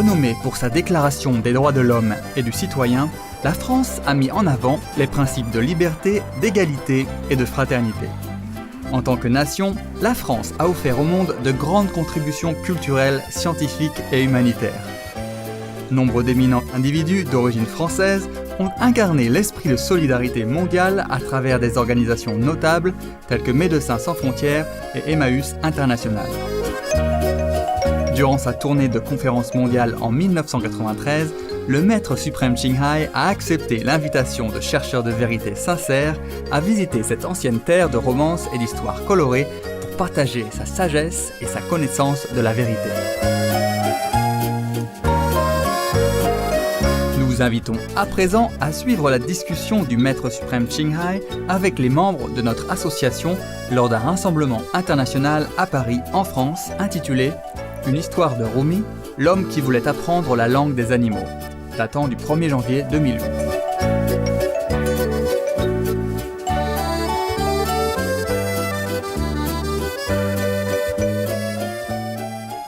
Renommée pour sa Déclaration des droits de l'homme et du citoyen, la France a mis en avant les principes de liberté, d'égalité et de fraternité. En tant que nation, la France a offert au monde de grandes contributions culturelles, scientifiques et humanitaires. Nombre d'éminents individus d'origine française ont incarné l'esprit de solidarité mondiale à travers des organisations notables telles que Médecins sans frontières et Emmaüs International. Durant sa tournée de conférences mondiales en 1993, le maître suprême Qinghai a accepté l'invitation de chercheurs de vérité sincères à visiter cette ancienne terre de romance et d'histoires colorées pour partager sa sagesse et sa connaissance de la vérité. Nous vous invitons à présent à suivre la discussion du maître suprême Qinghai avec les membres de notre association lors d'un rassemblement international à Paris, en France, intitulé « Une histoire de Rumi, l'homme qui voulait apprendre la langue des animaux », datant du 1er janvier 2008.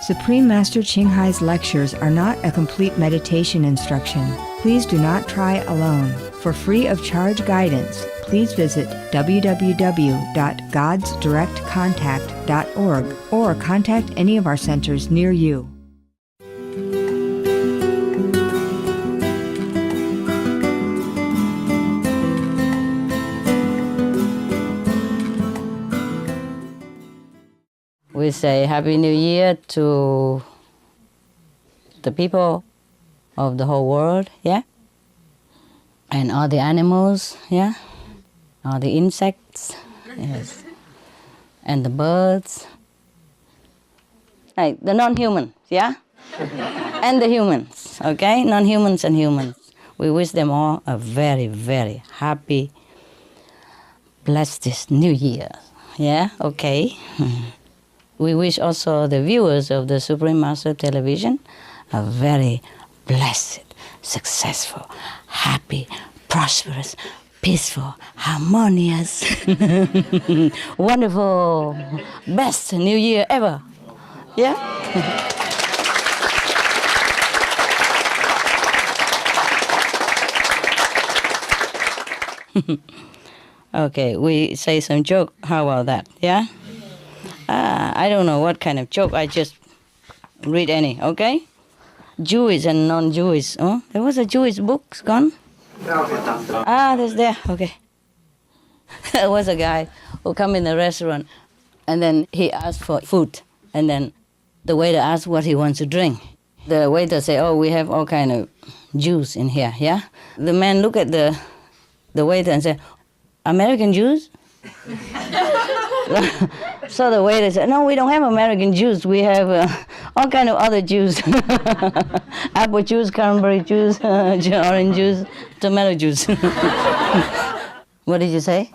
Supreme Master Qinghai's lectures are not a complete meditation instruction. Please do not try alone. For free of charge guidance, please visit www.godsdirectcontact.org or contact any of our centers near you. We say Happy New Year to the people of the whole world, yeah? And all the animals, yeah? All the insects, yes. And the birds. Like the non-humans, yeah? And the humans, okay? Non-humans and humans. We wish them all a very, very happy, blessed this New Year, yeah? Okay. We wish also the viewers of the Supreme Master Television a very blessed, successful, happy, prosperous, peaceful, harmonious, wonderful, best New Year ever. Yeah? Okay, we say some joke. How about that? Yeah? I don't know what kind of joke. I just read any, okay? Jewish and non-Jewish. Oh, there was a Jewish book gone? There's there. Okay. There was a guy who come in the restaurant and then he asked for food. And then the waiter asked what he wants to drink. The waiter say, oh, we have all kind of juice in here, yeah? The man look at the waiter and say, American juice? So the waiter said, no, we don't have American juice. We have all kind of other juice. Apple juice, cranberry juice, orange juice, tomato juice. What did you say?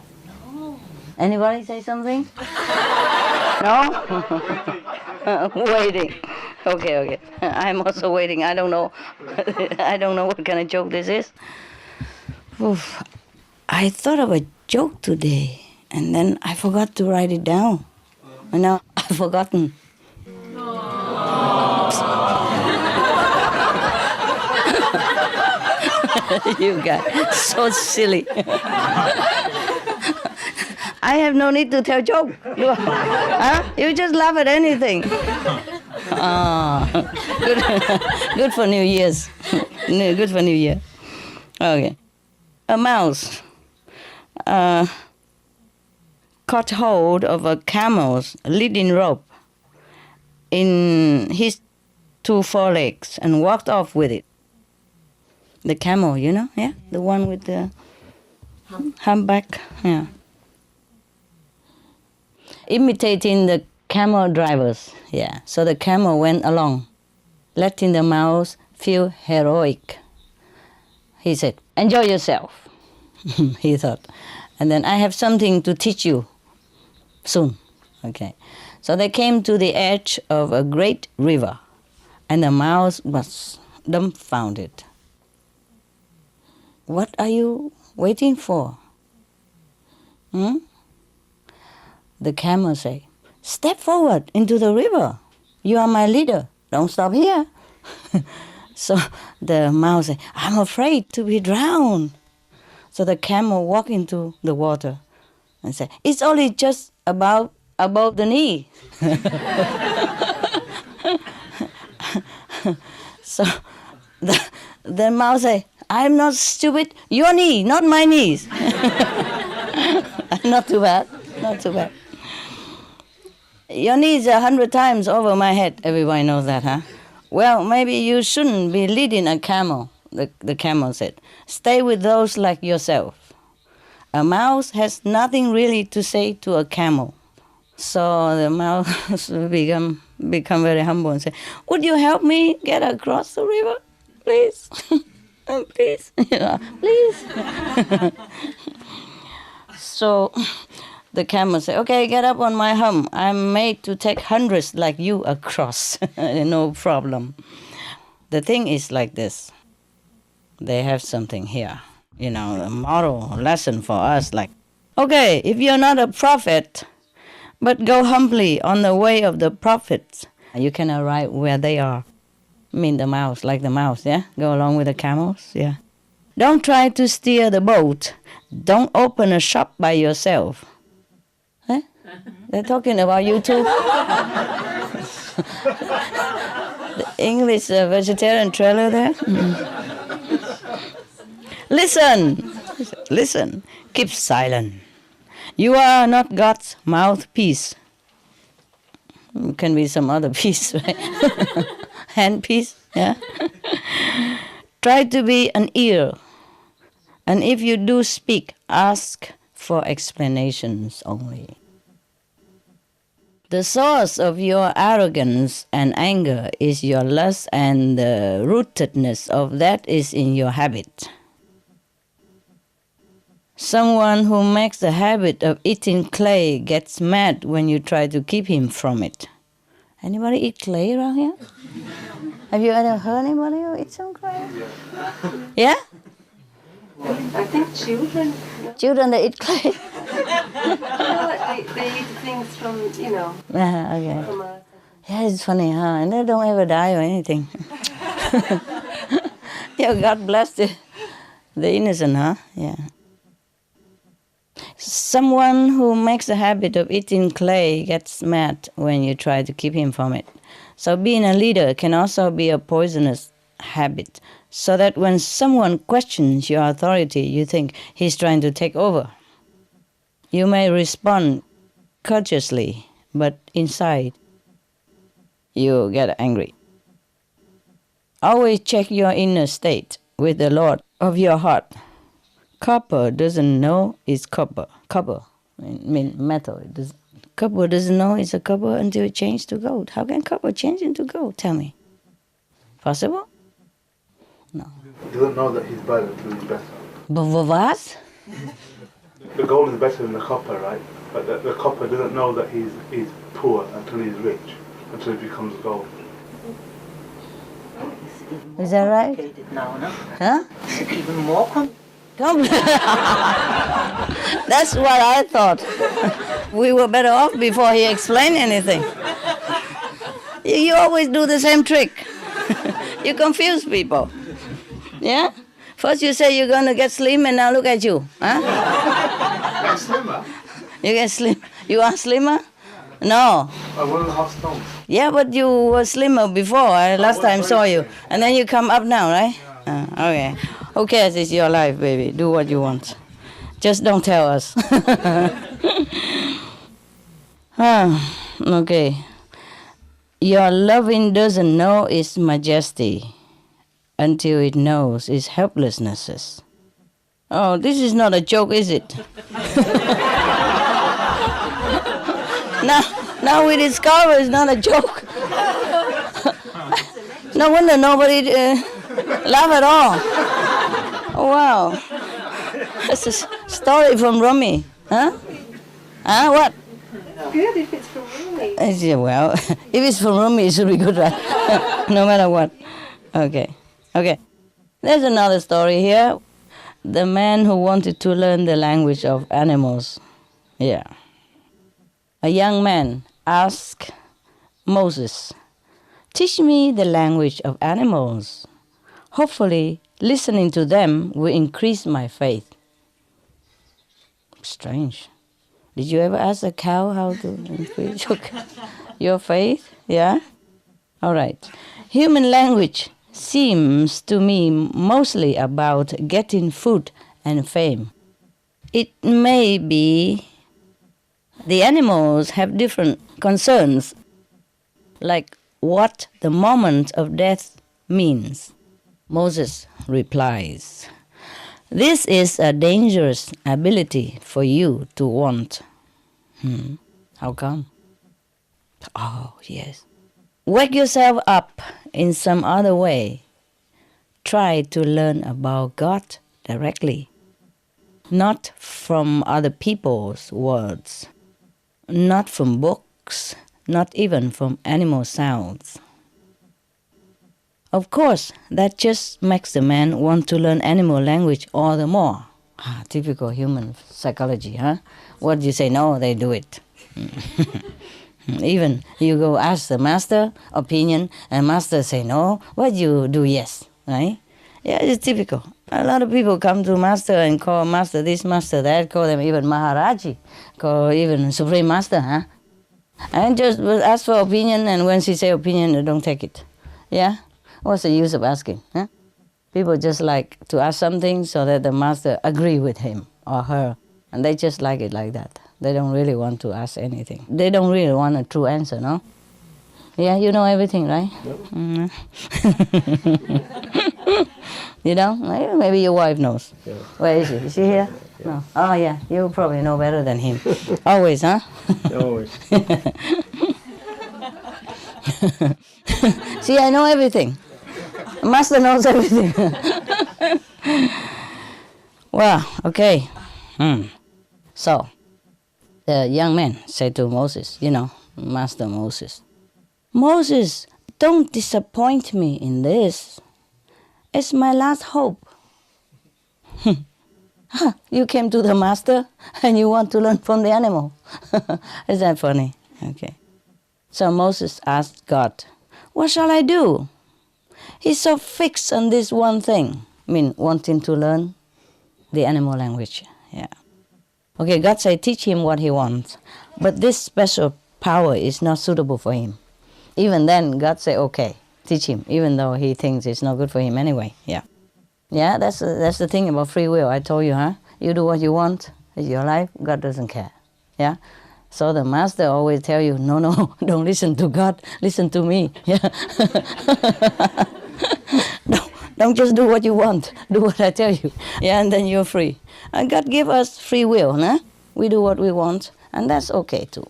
Anybody say something? No? Waiting. Okay. I'm also waiting. I don't know. I don't know what kind of joke this is. Oof. I thought of a joke today, and then I forgot to write it down. And now I've forgotten. You guys, so silly. I have no need to tell joke. Huh? You just laugh at anything. Good for New Year's. Good for New Year. Okay. A mouse caught hold of a camel's leading rope in his 2 forelegs and walked off with it. The camel, you know, yeah? The one with the humpback, yeah. Imitating the camel drivers, yeah. So the camel went along, letting the mouse feel heroic. He said, enjoy yourself, he thought. And then I have something to teach you soon. Okay. So they came to the edge of a great river, and the mouse was dumbfounded. What are you waiting for? The camel say, step forward into the river. You are my leader. Don't stop here. So the mouse said, I'm afraid to be drowned. So the camel walked into the water and said, it's only just above the knee. So the mouse said, I'm not stupid, your knee, not my knees. Not too bad, not too bad. Your knees are 100 times over my head. Everybody knows that, huh? Well, maybe you shouldn't be leading a camel, the camel said. Stay with those like yourself. A mouse has nothing really to say to a camel. So the mouse become very humble and say, would you help me get across the river, please? Please, please. So the camel said, okay, get up on my hump. I'm made to take hundreds like you across. No problem. The thing is like this. They have something here. A moral lesson for us like, okay, if you're not a prophet, but go humbly on the way of the prophets, you can arrive where they are. The mouse, like the mouse, yeah? Go along with the camels, yeah. Don't try to steer the boat. Don't open a shop by yourself. Huh? They're talking about you too. The English vegetarian trailer there. Listen, keep silent. You are not God's mouthpiece. It can be some other piece, right? Hand piece, yeah? Try to be an ear. And if you do speak, ask for explanations only. The source of your arrogance and anger is your lust, and the rootedness of that is in your habit. Someone who makes the habit of eating clay gets mad when you try to keep him from it. Anybody eat clay around here? Have you ever heard anybody who eats some clay? Yeah? I think children. Children, they eat clay? They eat things from, Okay. from a... Yeah, it's funny, huh? And they don't ever die or anything. Yeah, God bless the innocent, huh? Yeah. Someone who makes a habit of eating clay gets mad when you try to keep him from it. So being a leader can also be a poisonous habit, so that when someone questions your authority, you think he's trying to take over. You may respond courteously, but inside, you get angry. Always check your inner state with the Lord of your heart. Copper doesn't know it's copper. Copper, metal. Copper doesn't know it's a copper until it changes to gold. How can copper change into gold? Tell me. Possible? No. He doesn't know that he's bad until he's better. But what? The gold is better than the copper, right? But the copper doesn't know that he's poor until he's rich, until he becomes gold. Is that right? Now, no? Huh? Even more That's what I thought. We were better off before he explained anything. You always do the same trick. You confuse people. Yeah? First you say you're going to get slim, and now look at you. Huh? Get slimmer? You get slim. You are slimmer? No. I'm 1.5 stones. Yeah, but you were slimmer before. I last time saw you. And then you come up now, right? Okay. Who cares? It's your life, baby. Do what you want. Just don't tell us. Okay. Your loving doesn't know its majesty until it knows its helplessnesses. Oh, this is not a joke, is it? Now we discover it's not a joke. No wonder nobody laugh at all. Oh, wow. That's a story from Rumi. Huh? Huh? What? Good if it's from Rumi. Yeah, well, if it's from Rumi, it should be good, right? No matter what. Okay. There's another story here. The man who wanted to learn the language of animals. Yeah. A young man asked Moses, teach me the language of animals. Hopefully, listening to them will increase my faith. Strange. Did you ever ask a cow how to increase your faith? Yeah? All right. Human language seems to me mostly about getting food and fame. It may be the animals have different concerns, like what the moment of death means. Moses replies, "This is a dangerous ability for you to want." How come? Oh, yes. Wake yourself up in some other way. Try to learn about God directly, not from other people's words, not from books, not even from animal sounds. Of course, that just makes the man want to learn animal language all the more. Typical human psychology, huh? What you say no, they do it. Even you go ask the master opinion, and master say no, what you do yes, right? Yeah, it's typical. A lot of people come to master and call master this, master that, call them even Maharaji, call even Supreme Master, huh? And just ask for opinion, and when she say opinion, they don't take it. Yeah? What's the use of asking? Huh? People just like to ask something so that the master agree with him or her. And they just like it like that. They don't really want to ask anything. They don't really want a true answer, no? Yeah, you know everything, right? Yep. You know? Maybe your wife knows. Yeah. Where is she? Is she here? Yeah. No. Oh, yeah. You probably know better than him. Always, huh? Always. See, I know everything. Master knows everything. Well, okay. So, the young man said to Moses, Master Moses, "Moses, don't disappoint me in this. It's my last hope." You came to the master and you want to learn from the animal. Is that funny? Okay. So Moses asked God, "What shall I do? He's so fixed on this one thing." Wanting to learn the animal language. Yeah. Okay, God said, teach him what he wants. But this special power is not suitable for him. Even then, God said, okay, teach him, even though he thinks it's not good for him anyway. Yeah. Yeah, that's the thing about free will. I told you, huh? You do what you want. It's your life. God doesn't care. Yeah. So the master always tell you, no, don't listen to God. Listen to me. Yeah. Don't just do what you want. Do what I tell you. Yeah, and then you're free. And God give us free will, nah? We do what we want, and that's okay too.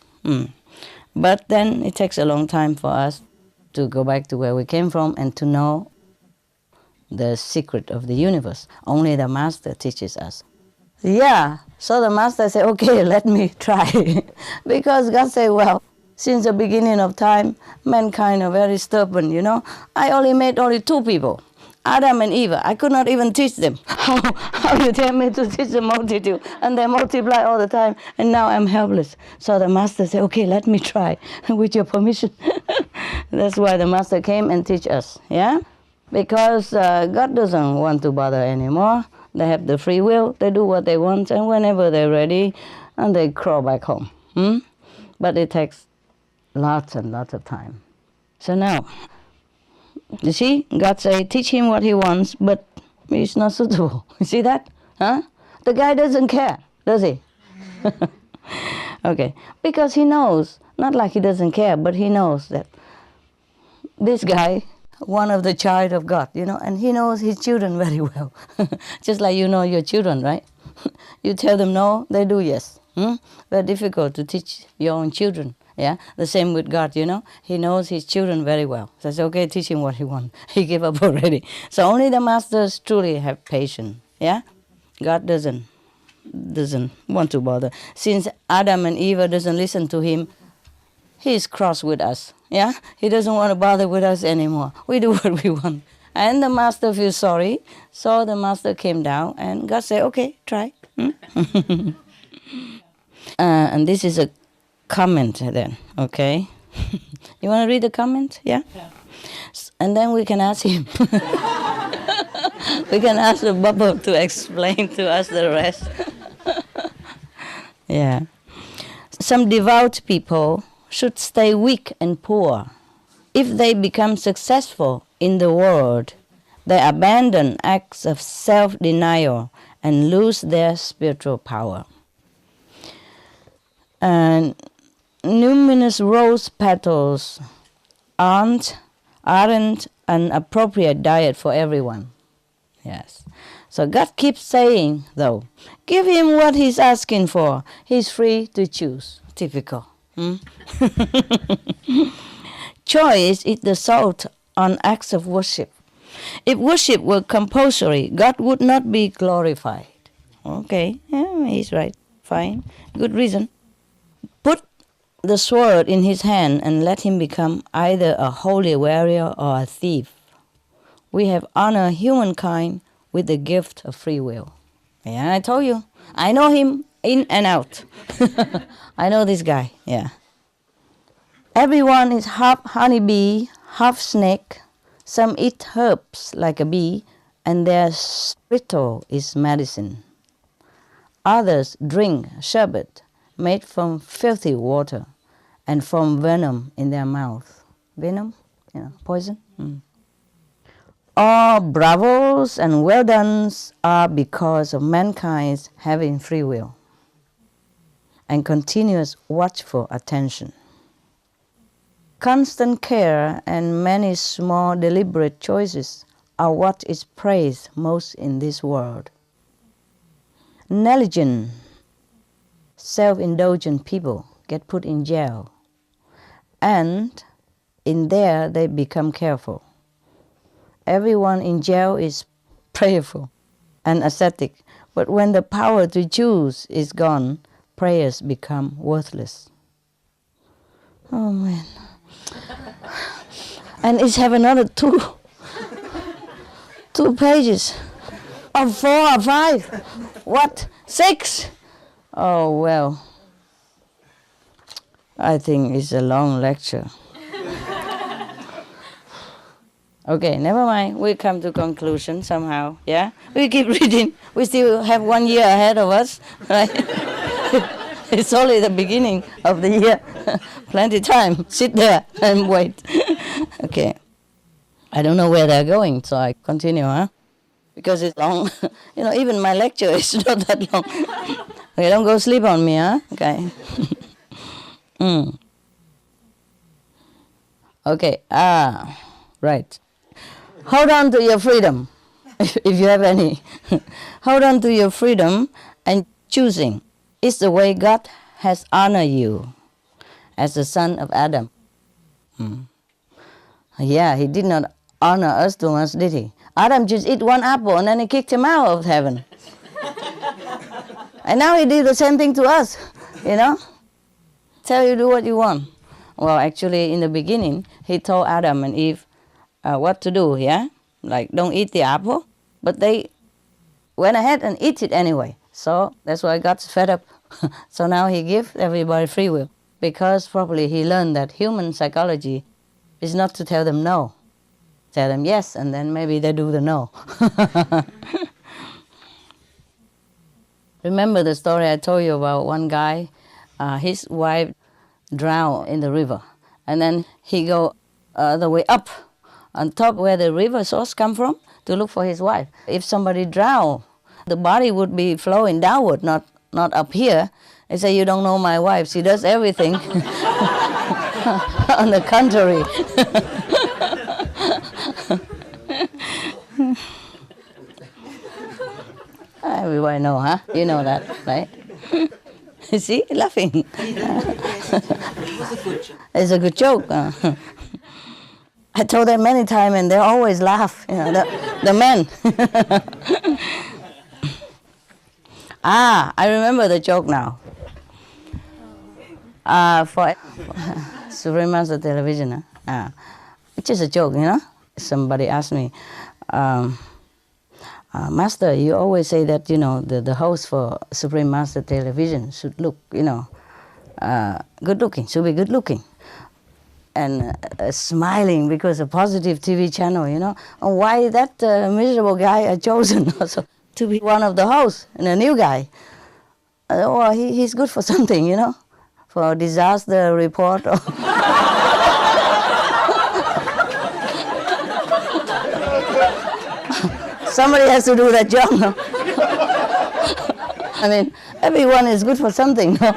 But then it takes a long time for us to go back to where we came from and to know the secret of the universe. Only the master teaches us. Yeah, so the master said, okay, let me try. Because God said, well, since the beginning of time, mankind are very stubborn, I only made two people, Adam and Eve. I could not even teach them. How you tell me to teach the multitude? And they multiply all the time, and now I'm helpless. So the master said, okay, let me try, with your permission. That's why the master came and teach us, yeah? Because God doesn't want to bother anymore. They have the free will. They do what they want, and whenever they're ready, and they crawl back home. But it takes lots and lots of time. So now, you see, God say, teach him what he wants, but it's not suitable. You see that? Huh? The guy doesn't care, does he? Okay. Because he knows, not like he doesn't care, but he knows that this guy, one of the child of God, and he knows his children very well. Just like you know your children, right? You tell them no, they do yes. Very difficult to teach your own children. Yeah, the same with God, He knows his children very well. So it's okay, teach him what he wants. He gave up already. So only the masters truly have patience. Yeah, God doesn't want to bother. Since Adam and Eve doesn't listen to him, he's cross with us. Yeah, he doesn't want to bother with us anymore. We do what we want. And the master feels sorry. So the master came down and God said, okay, try. And this is a comment then, okay? You want to read the comment? Yeah? And then we can ask him. We can ask the bubble to explain to us the rest. Yeah. Some devout people should stay weak and poor. If they become successful in the world, they abandon acts of self-denial and lose their spiritual power. And numerous rose petals aren't an appropriate diet for everyone. Yes. So God keeps saying, though, give him what he's asking for. He's free to choose. Typical. Choice is the salt on acts of worship. If worship were compulsory, God would not be glorified. Okay, yeah, he's right. Fine. Good reason. Put the sword in his hand and let him become either a holy warrior or a thief. We have honored humankind with the gift of free will. Yeah, I told you. I know him in and out. I know this guy, yeah. Everyone is half honeybee, half snake. Some eat herbs like a bee, and their spittle is medicine. Others drink sherbet made from filthy water and from venom in their mouth. Venom? Poison? All bravos and well-dones are because of mankind's having free will and continuous watchful attention. Constant care and many small deliberate choices are what is praised most in this world. Negligent, self-indulgent people get put in jail, and in there they become careful. Everyone in jail is prayerful and ascetic, but when the power to choose is gone, prayers become worthless. Oh man. And it have another two pages. Or 4 or 5. What? 6? Oh well. I think it's a long lecture. Okay, never mind. We come to conclusion somehow, yeah? We keep reading. We still have 1 year ahead of us, right? It's only the beginning of the year. Plenty time. Sit there and wait. Okay. I don't know where they're going, so I continue, huh? Because it's long. Even my lecture is not that long. Okay, don't go sleep on me, huh? Okay. Okay. Right. Hold on to your freedom, if you have any. Hold on to your freedom, and choosing is the way God has honored you as the son of Adam. Yeah, he did not honor us too much, did he? Adam just ate 1 apple and then he kicked him out of heaven. And now he did the same thing to us, Tell you do what you want. Well, actually, in the beginning, he told Adam and Eve what to do, yeah? Like, don't eat the apple. But they went ahead and eat it anyway. So that's why God's fed up. So now he gives everybody free will. Because probably he learned that human psychology is not to tell them no. Tell them yes, and then maybe they do the no. Remember the story I told you about one guy, his wife drowned in the river. And then he go the way up on top where the river source come from to look for his wife. If somebody drowned, the body would be flowing downward, not up here. They say, you don't know my wife, she does everything. On the contrary. Everybody know, huh? You know that, right? See, laughing. It's a good joke. I told them many times, and they always laugh. The men. I remember the joke now. For Supreme Master Television, it's just a joke, Somebody asked me, Master, you always say that, the host for Supreme Master Television should look, good looking, should be good looking. and smiling because a positive TV channel, you know. And why that miserable guy are chosen also to be one of the hosts and a new guy? Well, he's good for something, you know, for disaster report. Or somebody has to do that job, no? I mean, everyone is good for something, no?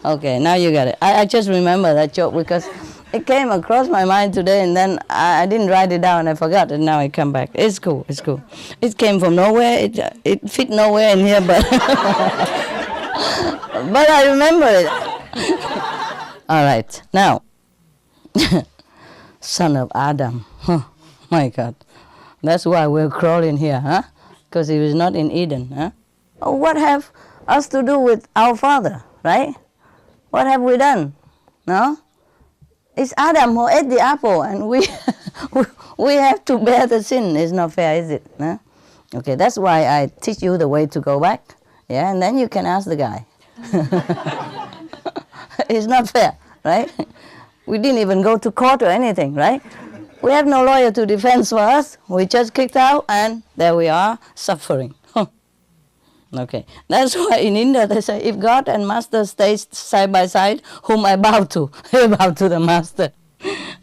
Okay, now you got it. I just remember that joke because it came across my mind today, and then I didn't write it down. I forgot, and now it come back. It's cool. It's cool. It came from nowhere. It fit nowhere in here, but but I remember it. All right, now, son of Adam. Oh, my God, that's why we're crawling here, huh? Because he was not in Eden, huh? Oh, what have us to do with our father, right? What have we done? No? It's Adam who ate the apple, and we we have to bear the sin. It's not fair, is it? No? Okay, that's why I teach you the way to go back. Yeah, and then you can ask the guy. It's not fair, right? We didn't even go to court or anything, right? We have no lawyer to defend for us. We just kicked out, and there we are, suffering. Okay, that's why in India they say, if God and Master stay side by side, whom I bow to, I bow to the Master.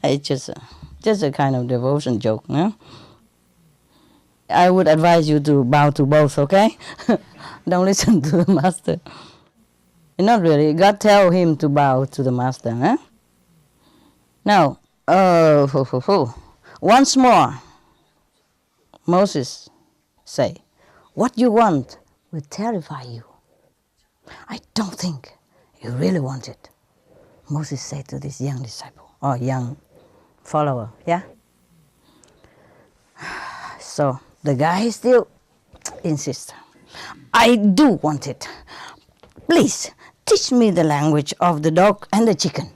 It's just a kind of devotion joke, no? I would advise you to bow to both, okay? Don't listen to the Master. Not really. God tell him to bow to the Master, huh? Now, once more, Moses say, what you want will terrify you. I don't think you really want it. Moses said to this young disciple, or young follower, yeah? So the guy still insists, I do want it. Please, teach me the language of the dog and the chicken.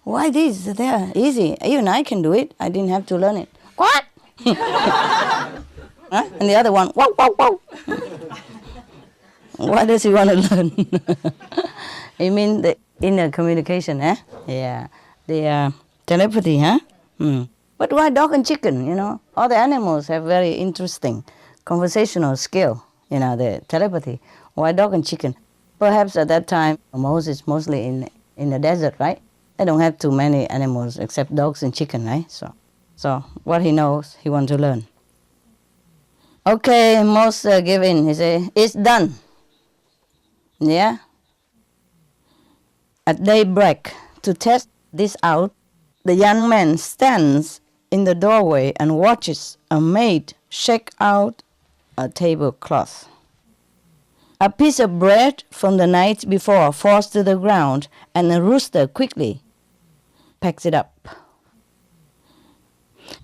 Why this? They're easy. Even I can do it. I didn't have to learn it. What? Huh? And the other one, wow, wow, wow. Why does he want to learn? You mean the inner communication, eh? Yeah. The telepathy, huh? But why dog and chicken, you know? All the animals have very interesting conversational skill, you know, the telepathy. Why dog and chicken? Perhaps at that time, Moses mostly in the desert, right? They don't have too many animals except dogs and chicken, right? So what he knows, he wants to learn. Okay, Moses give in. He say, it's done. Yeah? At daybreak, to test this out, the young man stands in the doorway and watches a maid shake out a tablecloth. A piece of bread from the night before falls to the ground, and a rooster quickly picks it up.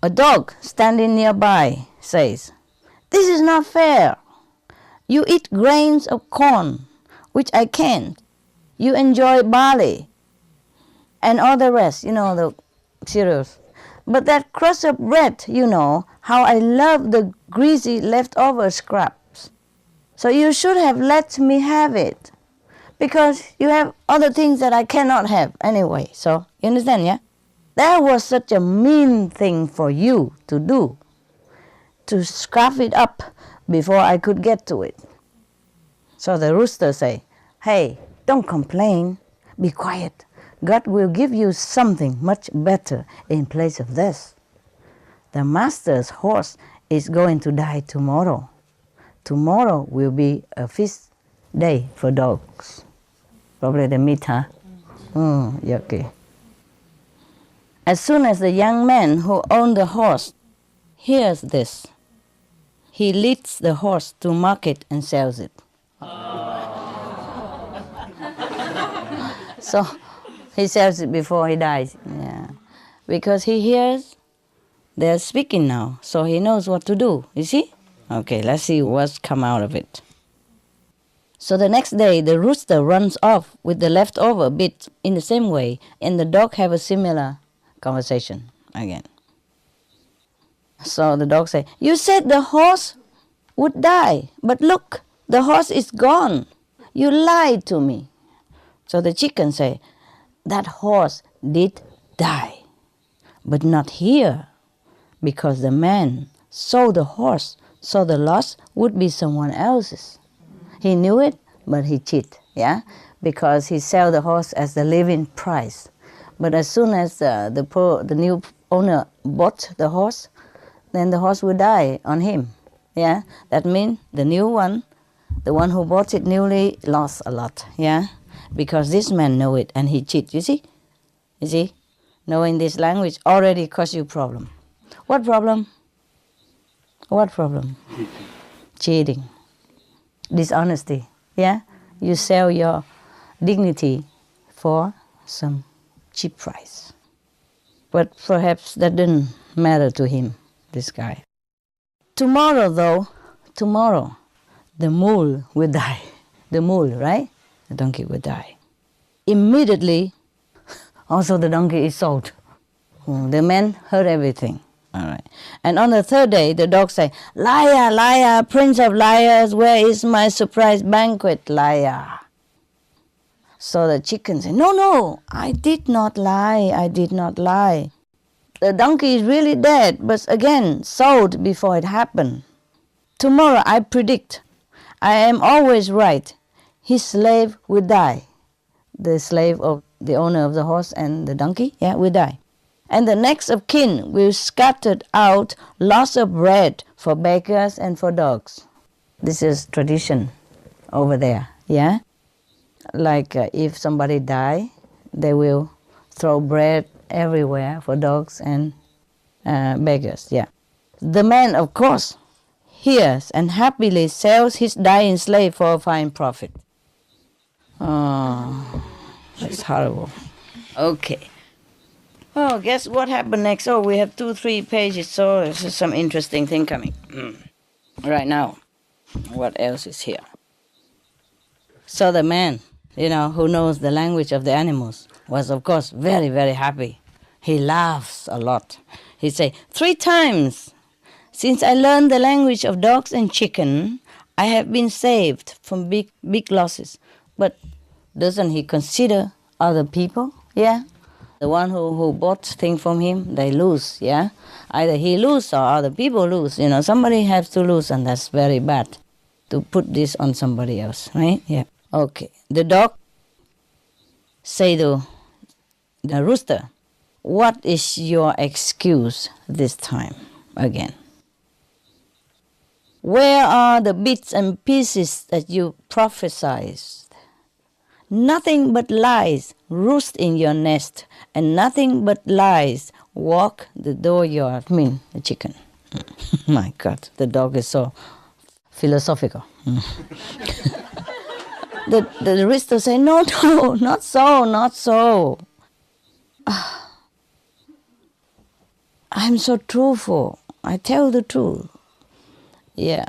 A dog standing nearby says, this is not fair. You eat grains of corn, which I can't. You enjoy barley and all the rest, you know, the cereals. But that crust of bread, you know, how I love the greasy leftover scraps. So you should have let me have it, because you have other things that I cannot have anyway. So, you understand, yeah? That was such a mean thing for you to do, to scarf it up before I could get to it. So the rooster say, hey, don't complain, be quiet. God will give you something much better in place of this. The master's horse is going to die tomorrow. Tomorrow will be a feast day for dogs. Probably the meat, huh? Okay. As soon as the young man who owned the horse hears this, he leads the horse to market and sells it. So he sells it before he dies. Yeah. Because he hears they're speaking now, so he knows what to do. You see? Okay, let's see what's come out of it. So the next day, the rooster runs off with the leftover bit in the same way, and the dog have a similar conversation again. So the dog say, you said the horse would die, but look, the horse is gone. You lied to me. So the chicken say, that horse did die, but not here, because the man sold the horse, so the loss would be someone else's. He knew it, but he cheat, yeah, because he sell the horse as the living price. But as soon as the new owner bought the horse, then the horse would die on him, yeah. That means the new one, the one who bought it newly, lost a lot, yeah, because this man know it and he cheat. You see, knowing this language already cause you problem. What problem? What problem? Cheating. Dishonesty, yeah? You sell your dignity for some cheap price. But perhaps that didn't matter to him, this guy. Tomorrow, the mule will die. The mule, right? The donkey will die. Immediately, also the donkey is sold. The man heard everything. All right. And on the third day, the dog say, liar, liar, prince of liars, where is my surprise banquet, liar? So the chicken say, no, I did not lie. The donkey is really dead, but again, sold before it happened. Tomorrow I predict, I am always right, his slave will die. The slave of the owner of the horse and the donkey, yeah, will die. And the next of kin will scatter out lots of bread for beggars and for dogs. This is tradition over there, yeah? Like if somebody die, they will throw bread everywhere for dogs and beggars, yeah. The man, of course, hears and happily sells his dying slave for a fine profit. Oh, that's horrible. Okay. Oh, guess what happened next? Oh, we have 2-3 pages, so there's some interesting thing coming. Right now, what else is here? So the man, who knows the language of the animals, was of course very, very happy. He laughs a lot. He say, 3 times since I learned the language of dogs and chicken, I have been saved from big losses. But doesn't he consider other people? Yeah. The one who bought things from him, they lose, yeah? Either he lose or other people lose. Somebody has to lose, and that's very bad to put this on somebody else, right? Yeah. Okay. The dog say to the rooster, what is your excuse this time again? Where are the bits and pieces that you prophesied? Nothing but lies roost in your nest, and nothing but lies walk the dooryard. The chicken. My God, the dog is so philosophical. The rooster say, no, not so. I'm so truthful. I tell the truth. Yeah.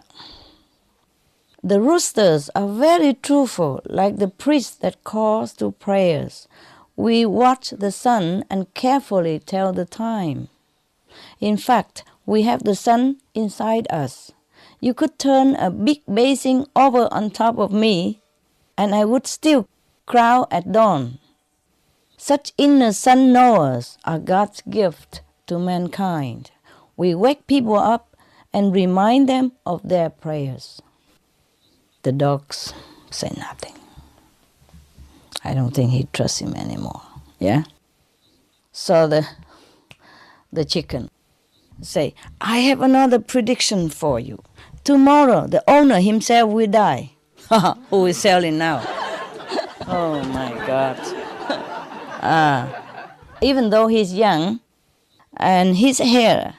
The roosters are very truthful, like the priest that calls to prayers. We watch the sun and carefully tell the time. In fact, we have the sun inside us. You could turn a big basin over on top of me, and I would still crow at dawn. Such inner sun knowers are God's gift to mankind. We wake people up and remind them of their prayers. The dogs say nothing. I don't think he trusts him anymore. Yeah? So the chicken say, I have another prediction for you. Tomorrow the owner himself will die. Who is selling now? Oh my God. Even though he's young, and his hair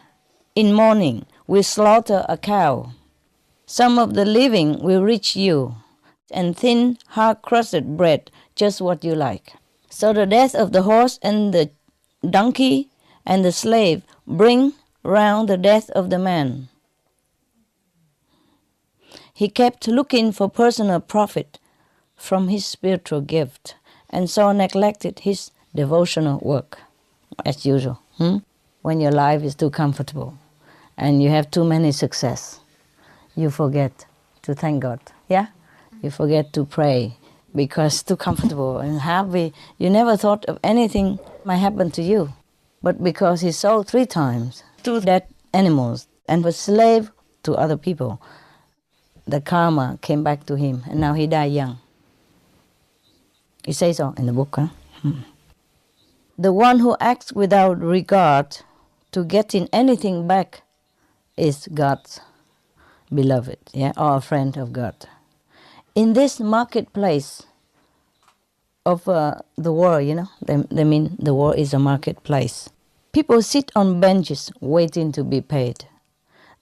in morning will slaughter a cow. Some of the living will reach you, and thin, hard-crusted bread, just what you like. So the death of the horse and the donkey and the slave bring round the death of the man. He kept looking for personal profit from his spiritual gift, and so neglected his devotional work, as usual. When your life is too comfortable and you have too many success, you forget to thank God, yeah? You forget to pray. because it's too comfortable and happy. You never thought of anything might happen to you. But because he sold 3 times 2 dead animals and was slave to other people, the karma came back to him, and now he died young. He says so in the book. The one who acts without regard to getting anything back is God's beloved, or a friend of God. In this marketplace of the world, they mean the world is a marketplace. People sit on benches waiting to be paid.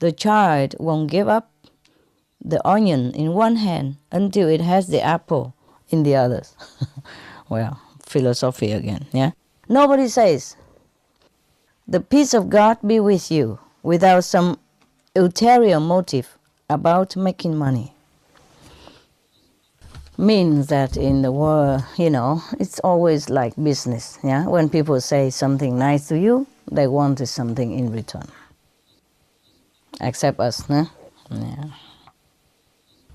The child won't give up the onion in one hand until it has the apple in the others. Well, philosophy again, Nobody says, the peace of God be with you, without some ulterior motive about making money. Means that in the world, it's always like business, When people say something nice to you, they want something in return. Except us,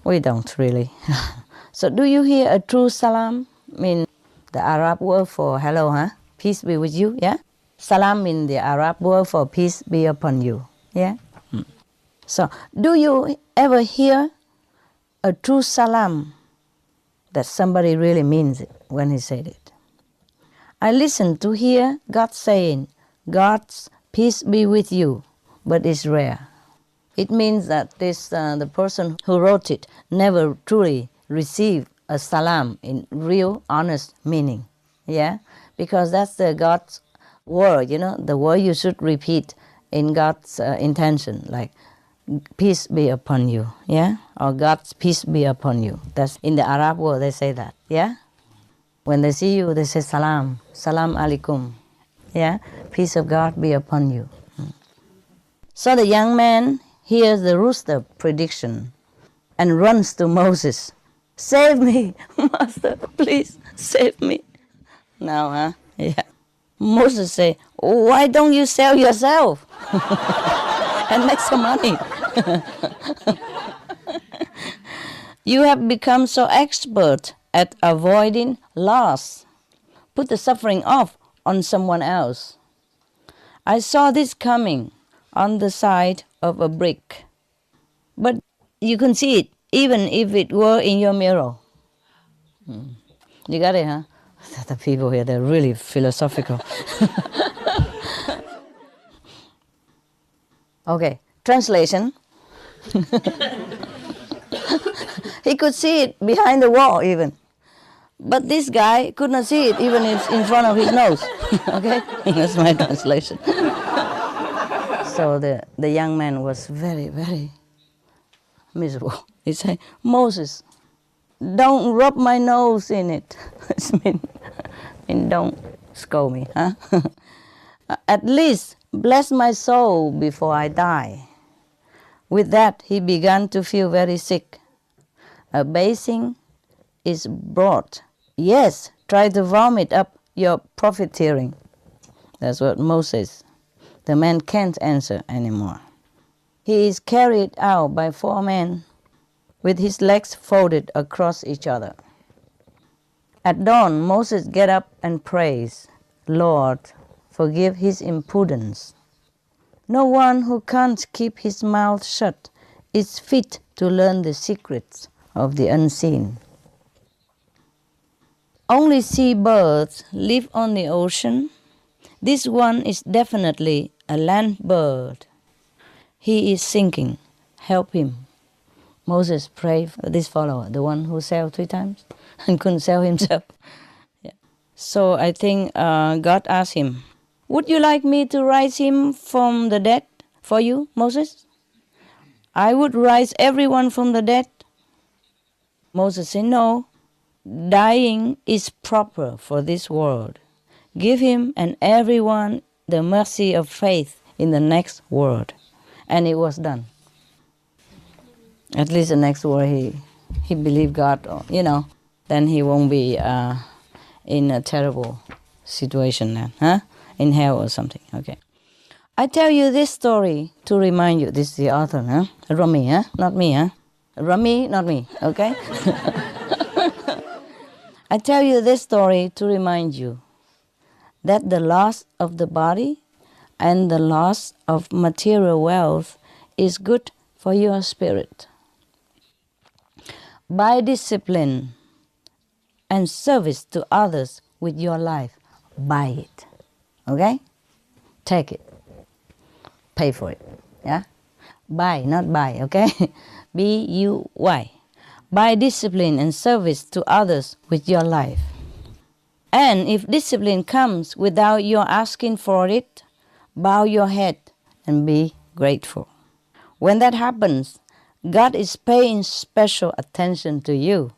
We don't really. So do you hear a true salam? Mean the Arab word for hello, Peace be with you, Salam means the Arab word for peace be upon you, So, do you ever hear a true salam that somebody really means it when he said it? I listen to hear God saying, God's peace be with you, but it's rare. It means that the person who wrote it never truly received a salam in real, honest meaning, Because that's the God's word, the word you should repeat in God's intention, like, peace be upon you, or God's peace be upon you. That's in the Arab world, they say that, When they see you, they say salam, salam alaikum, peace of God be upon you. So the young man hears the rooster prediction and runs to Moses. Save me, Master, please save me. Now, Moses say, why don't you sell yourself and make some money? You have become so expert at avoiding loss. Put the suffering off on someone else. I saw this coming on the side of a brick, but you can see it even if it were in your mirror. You got it, The people here, they're really philosophical. Okay, translation. He could see it behind the wall even. But this guy could not see it even in front of his nose. Okay, that's my translation. So the young man was very, very miserable. He said, Moses, don't rub my nose in it. mean don't scold me, At least bless my soul before I die. With that, he began to feel very sick. A basin is brought. Yes, try to vomit up your profiteering. That's what Moses. The man can't answer anymore. He is carried out by 4 men with his legs folded across each other. At dawn, Moses get up and prays, Lord, forgive his impudence. No one who can't keep his mouth shut is fit to learn the secrets of the unseen. Only sea birds live on the ocean. This one is definitely a land bird. He is sinking. Help him. Moses prayed for this follower, the one who sailed 3 times and couldn't sail himself. So I think God asked him, would you like me to rise him from the dead for you, Moses? I would rise everyone from the dead. Moses said, no, dying is proper for this world. Give him and everyone the mercy of faith in the next world. And it was done. At least the next world he believed God, then he won't be in a terrible situation then, in hell or something, okay. I tell you this story to remind you, this is the author, Rumi, not me, Rumi, not me, okay. I tell you this story to remind you that the loss of the body and the loss of material wealth is good for your spirit. By discipline and service to others with your life, buy it. Okay? Take it. Pay for it. Yeah? Buy, not buy, okay? B-U-Y. By discipline and service to others with your life. And if discipline comes without your asking for it, bow your head and be grateful. When that happens, God is paying special attention to you.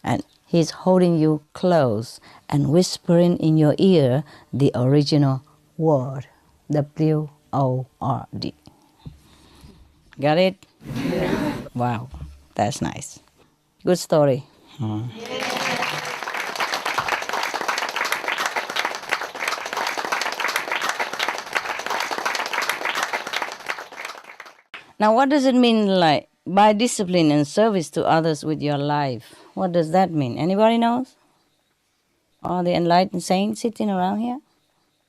And He's holding you close and whispering in your ear the original word. W-O-R-D. Got it? Yeah. Wow, that's nice. Good story. Now, what does it mean, like, by discipline and service to others with your life? What does that mean? Anybody knows? All the enlightened saints sitting around here?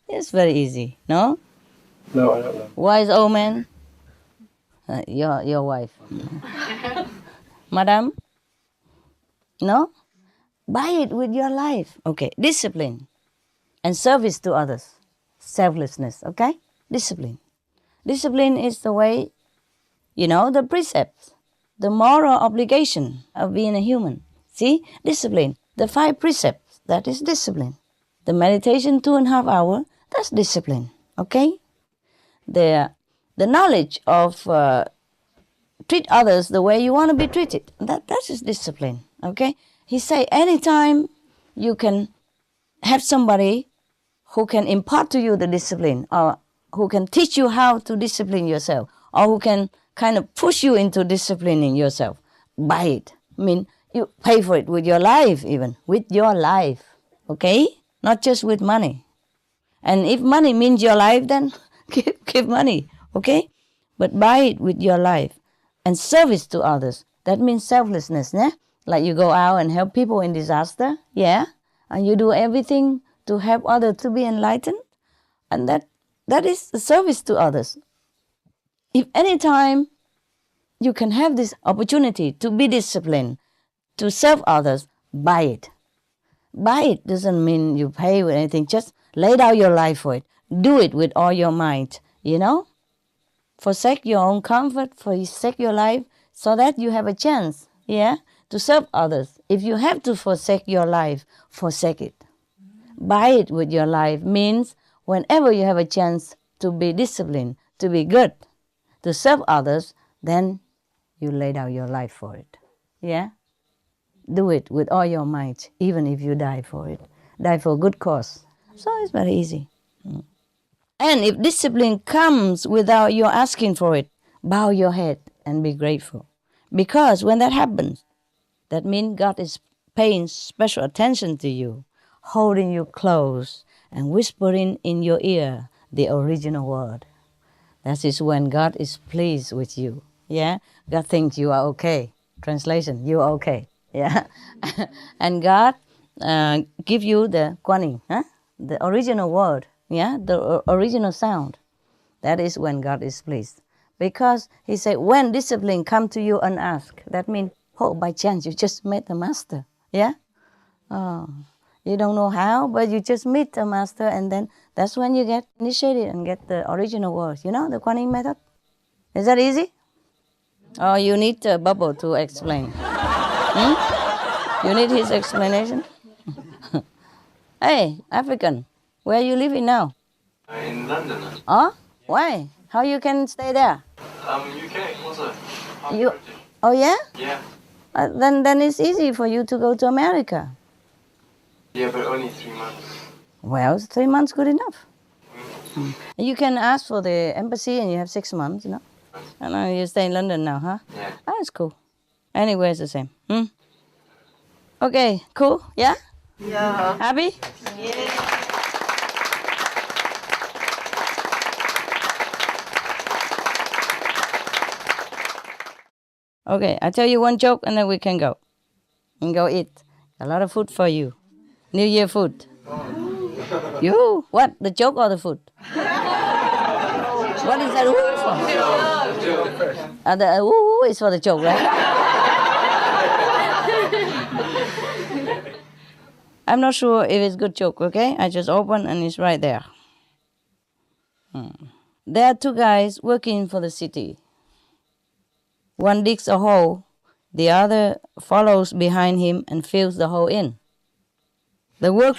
It's very easy, no? No, I don't know. Wise old man? Your wife. Madam? No? Buy it with your life. Okay, discipline and service to others. Selflessness, okay? Discipline. Discipline is the way, the precepts, the moral obligation of being a human. See? Discipline. The 5 precepts, that is discipline. The meditation 2.5 hours, that's discipline, okay? The knowledge of treat others the way you want to be treated, that is discipline, okay? He say anytime you can have somebody who can impart to you the discipline, or who can teach you how to discipline yourself, or who can kind of push you into disciplining yourself, buy it. I mean, you pay for it with your life, even with your life, okay? Not just with money. And if money means your life, then give money, okay? But buy it with your life. And service to others, that means selflessness, né? Like you go out and help people in disaster, yeah? And you do everything to help others to be enlightened. And that is a service to others. If any time you can have this opportunity to be disciplined, to serve others, buy it. Buy it doesn't mean you pay with anything. Just lay down your life for it. Do it with all your might, Forsake your own comfort, forsake your life, so that you have a chance, to serve others. If you have to forsake your life, forsake it. Buy it with your life means whenever you have a chance to be disciplined, to be good, to serve others, then you lay down your life for it. Yeah? Do it with all your might, even if you die for it. Die for a good cause. So it's very easy. And if discipline comes without your asking for it, bow your head and be grateful. Because when that happens, that means God is paying special attention to you, holding you close and whispering in your ear the original word. That is when God is pleased with you. Yeah? God thinks you are okay. Translation, you are okay. Yeah? And God give you the guanyin, the original word. Yeah, the original sound. That is when God is pleased. Because He said, when discipline come to you unasked, that means, by chance you just met the master. Yeah? Oh, you don't know how, but you just meet the master, and then that's when you get initiated and get the original words. The guanyin method? Is that easy? Or you need a bubble to explain? You need his explanation? Hey, African. Where are you living now? In London. Oh, why? How you can stay there? UK also. Oh yeah? Yeah. Then it's easy for you to go to America. Yeah, but only 3 months. Well, 3 months good enough. You can ask for the embassy and you have 6 months, And you stay in London now, huh? Yeah. That's cool. Anywhere it's the same. Okay, cool? Yeah? Yeah. Happy? Yeah. Okay, I'll tell you one joke and then we can go. And go eat. A lot of food for you. New Year food. You? What? The joke or the food? What is that ooh for? The ooh is for the joke, right? I'm not sure if it's good joke, okay? I just open and it's right there. There are two guys working for the city. One digs a hole, the other follows behind him and fills the hole in. The work...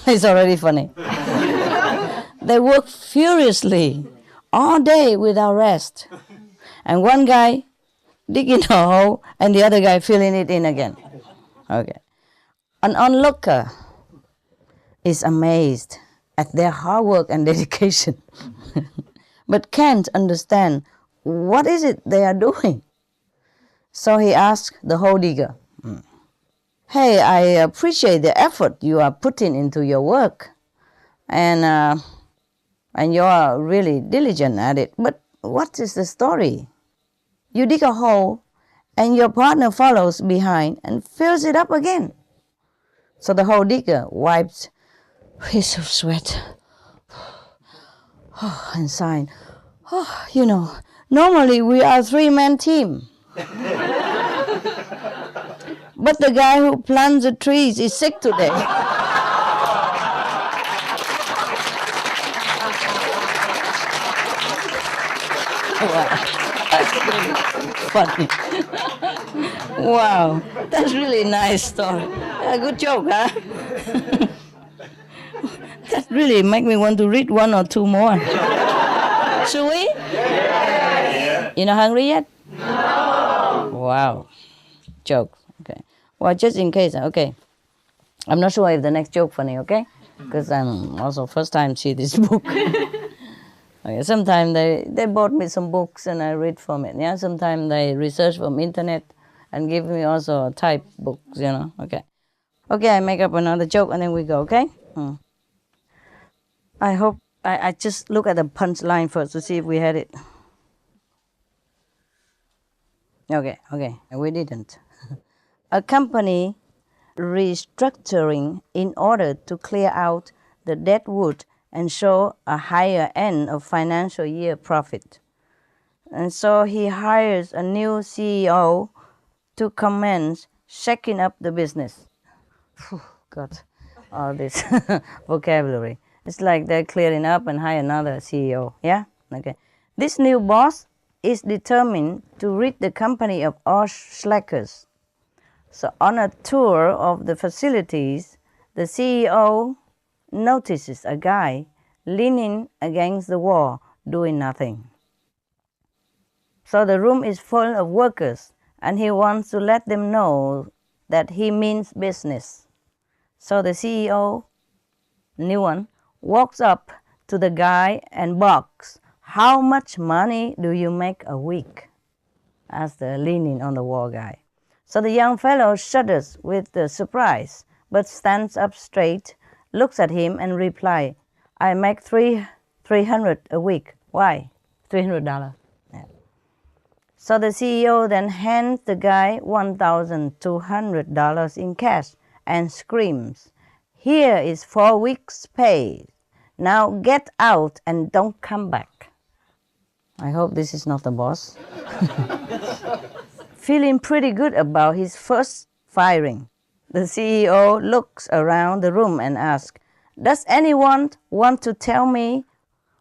It's already funny. They work furiously all day without rest. And one guy digging a hole and the other guy filling it in again. Okay. An onlooker is amazed at their hard work and dedication, but can't understand what is it they are doing. So he asked the hole digger, "Hey, I appreciate the effort you are putting into your work, and you are really diligent at it, but what is the story? You dig a hole, and your partner follows behind and fills it up again." So the hole digger wiped his sweat and sighed. Normally we are a 3-man team. But the guy who plants the trees is sick today. Wow. That's really funny. Wow, that's really nice story. Good joke, huh? That really make me want to read one or two more. Should we? Yeah. You're not hungry yet? No. Wow. Joke. Okay. Well, just in case, okay. I'm not sure if the next joke funny, okay? Because I'm also first time see this book. Okay. Sometimes they bought me some books and I read from it. Yeah. Sometimes they research from internet and give me also type books, Okay. Okay, I make up another joke and then we go, okay? I hope I just look at the punchline first to see if we had it. Okay, we didn't. A company restructuring in order to clear out the dead wood and show a higher end of financial year profit. And so he hires a new CEO to commence shaking up the business. God, all this vocabulary. It's like they're clearing up and hire another CEO, yeah? Okay. This new boss is determined to rid the company of all slackers. So on a tour of the facilities, the CEO notices a guy leaning against the wall, doing nothing. So the room is full of workers, and he wants to let them know that he means business. So the CEO, new one, walks up to the guy and barks, "How much money do you make a week?" asked the leaning on the wall guy. So the young fellow shudders with surprise, but stands up straight, looks at him and replies, "I make $300 a week." Why? $300. Yeah. So the CEO then hands the guy $1,200 in cash and screams, "Here is 4 weeks' pay. Now get out and don't come back." I hope this is not the boss. Feeling pretty good about his first firing, the CEO looks around the room and asks, "Does anyone want to tell me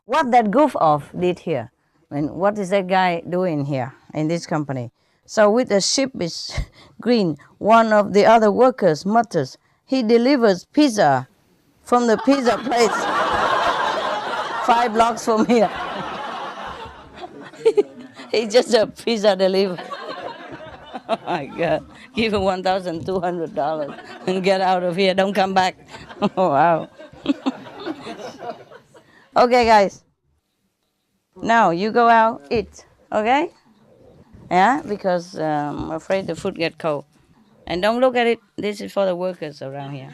what that goof-off did here? What is that guy doing here in this company?" So with a sheepish grin, one of the other workers mutters, "He delivers pizza from the pizza place 5 blocks from here." He's just a pizza delivery. Oh my God. Give him $1,200 and get out of here. Don't come back. Oh, wow. Okay, guys. Now you go out, eat. Okay? Yeah, because I'm afraid the food get cold. And don't look at it. This is for the workers around here.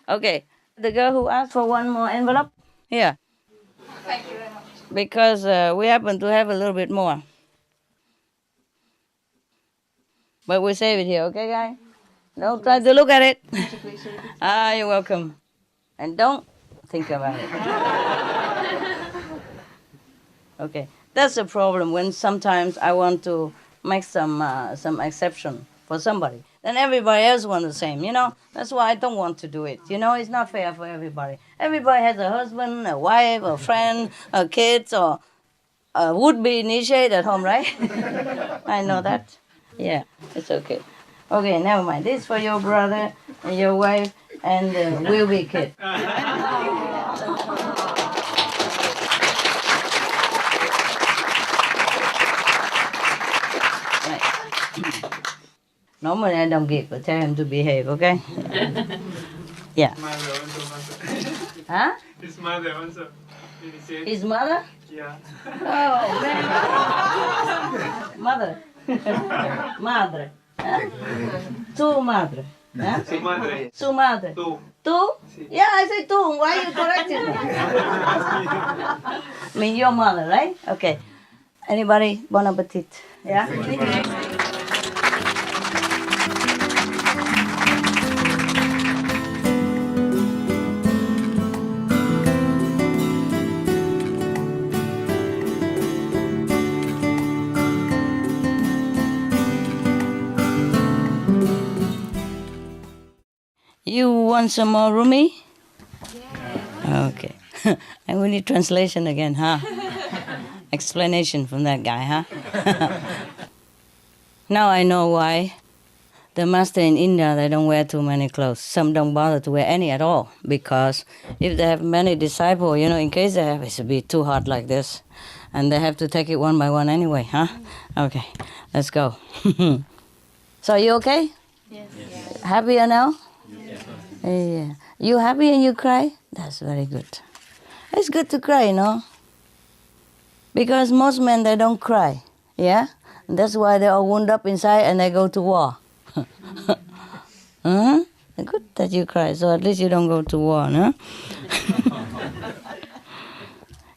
Okay. The girl who asked for one more envelope? Here. Thank you very much. Because we happen to have a little bit more. But we'll save it here, okay, guys? Don't try to look at it. You're welcome. And don't think about it. Okay, that's the problem when sometimes I want to make some exception for somebody. Then everybody else wants the same, you know? That's why I don't want to do it. You know, it's not fair for everybody. Everybody has a husband, a wife, a friend, a kids, or a would-be initiate at home, right? I know that. Yeah, it's okay. Okay, never mind. This is for your brother and your wife and the will-be kid. Right. Normally I don't give, but tell him to behave, okay? Yeah. Huh? His mother also. His mother? Yeah. Oh, man. Mother. Madre. Huh? Tu madre. Huh? Su madre. Su madre. Tú. Tu? Yeah, I say tu. Why you correcting me? I mean your mother, right? Okay. Anybody? Bon appetit. Yeah? You want some more Rumi? Yeah. Okay. And we need translation again, huh? Explanation from that guy, huh? Now I know why the master in India, they don't wear too many clothes. Some don't bother to wear any at all, because if they have many disciples, you know, in case they have, it's a bit too hot like this, and they have to take it one by one anyway, huh? Okay, let's go. So you okay? Yes. Happier now? Yeah. You happy and you cry? That's very good. It's good to cry, you know? Because most men, they don't cry, yeah? And that's why they're all wound up inside and they go to war. Good that you cry, so at least you don't go to war, no?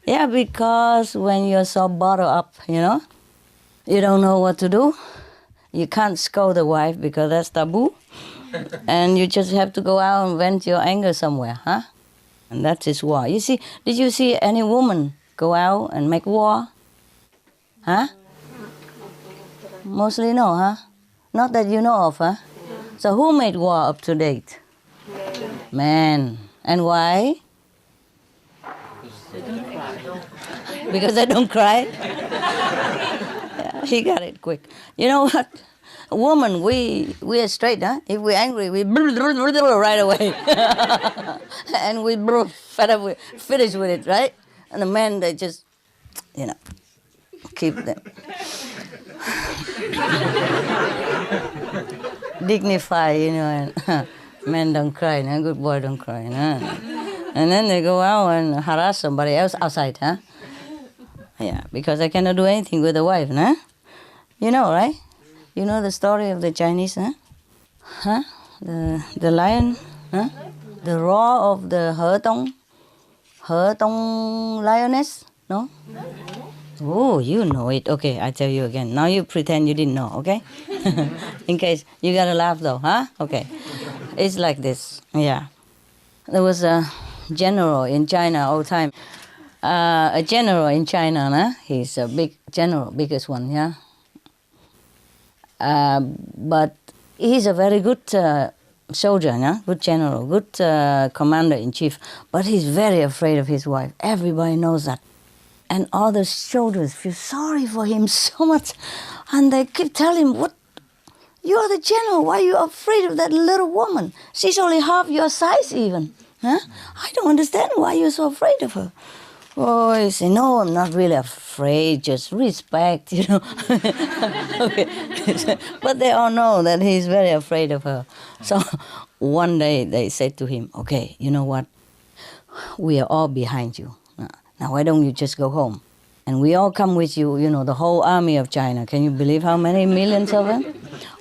Yeah, because when you're so bottled up, you know, you don't know what to do. You can't scold the wife because that's taboo. And you just have to go out and vent your anger somewhere, huh? And that is war. You see, did you see any woman go out and make war? Huh? Mostly no, huh? Not that you know of, huh? So who made war up to date? Men. And why? Because they don't cry. Yeah, he got it quick. You know what? A woman, we are straight, huh? If we're angry, we right away. And we fed up with, finish with it, right? And the men, they just, you know, keep them. Dignify, you know, and men don't cry, no? Good boy don't cry, no? And then they go out and harass somebody else outside, huh? Yeah, because they cannot do anything with the wife, no? You know, right? You know the story of the Chinese, huh? Huh? The lion, huh? The roar of the He Tong lioness, no? Oh, you know it. Okay, I tell you again. Now you pretend you didn't know, okay? In case, you gotta laugh though, huh? Okay. It's like this, yeah. There was a general in China all the time. A general in China, huh? He's a big general, biggest one, yeah? But he's a very good soldier, yeah? Good general, good commander-in-chief. But he's very afraid of his wife. Everybody knows that. And all the soldiers feel sorry for him so much. And they keep telling him, "What? You're the general. Why are you afraid of that little woman? She's only half your size even. Huh? I don't understand why you're so afraid of her." Oh, he said, "No, I'm not really afraid, just respect, you know." Okay. But they all know that he's very afraid of her. So one day they said to him, "Okay, you know what? We are all behind you. Now why don't you just go home? And we all come with you, you know, the whole army of China. Can you believe how many millions of them?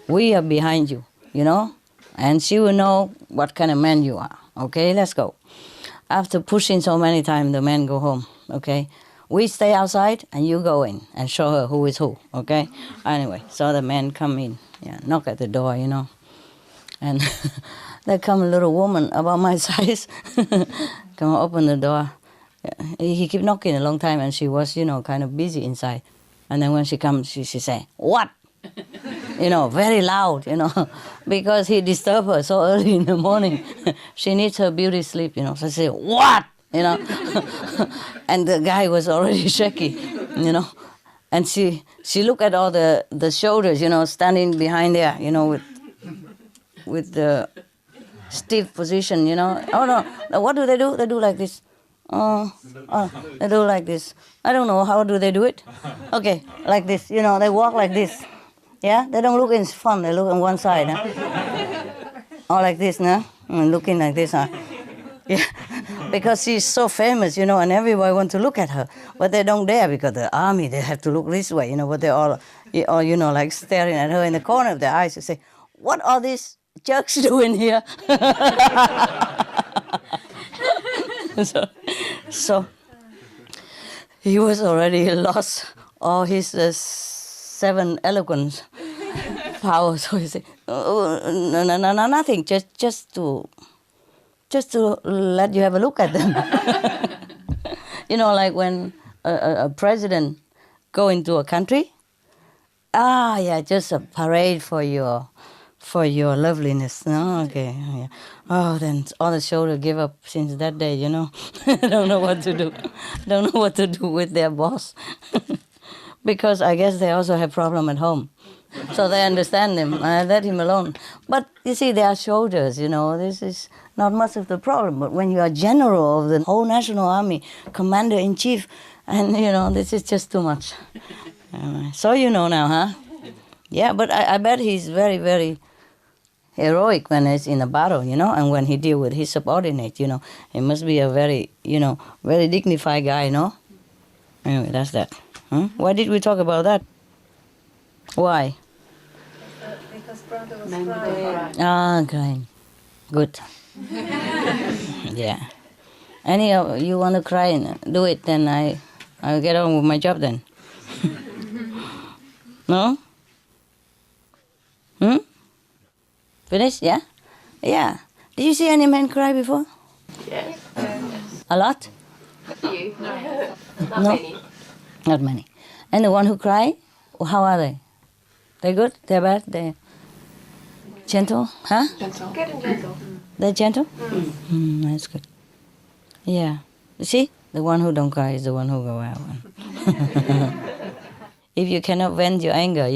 We are behind you, you know? And she will know what kind of man you are. Okay, let's go." After pushing so many times, the men go home, okay? we stay outside and you go in and show her who is who, okay? Anyway, so the men come in, knock at the door, and there come a little woman about my size, come open the door. He kept knocking a long time, and she was, kind of busy inside. And then when she comes, she say, "What?" Very loud, because he disturbed her so early in the morning. She needs her beauty sleep, so she say, "What?" And the guy was already shaky, And she looked at all the shoulders, standing behind there, with the stiff position, Oh no, what do? They do like this. They do like this. I don't know, how do they do it? Okay, like this, they walk like this. Yeah, they don't look in front, they look on one side. Huh? Or like this, no? Looking like this, huh? Yeah, because she's so famous, and everybody wants to look at her. But they don't dare because the army, they have to look this way, but they're all like staring at her in the corner of their eyes to say, "What are these jerks doing here?" So he was already lost all his 7 eloquence powers. So he said, "No, nothing. Just to let you have a look at them." Like when a president go into a country. Just a parade for your loveliness. No, okay. Yeah. Oh, then all the shoulder give up since that day. Don't know what to do. Don't know what to do with their boss, because I guess they also have problem at home. So they understand him. I let him alone. But you see, their shoulders. This is not much of the problem. But when you are general of the whole national army, commander in chief, and this is just too much. So now, huh? Yeah, but I bet he's very, very heroic when he's in a battle, and when he deal with his subordinate, he must be a very, very dignified guy, no? Anyway, that's that. Huh? Why did we talk about that? Why? Because brother was crying. Crying. Good. Yeah. Any of you want to cry and do it, then I'll get on with my job then. No? Finish? Yeah? Yeah. Did you see any men cry before? Yes. A lot? A few. No. Not No? many. Not many. And the one who cry, how are they? They good? They're bad? They're gentle? Huh? Gentle. Good and gentle. They're gentle? That's good. Yeah. You see? The one who don't cry is the one who go out. If you cannot vent your anger,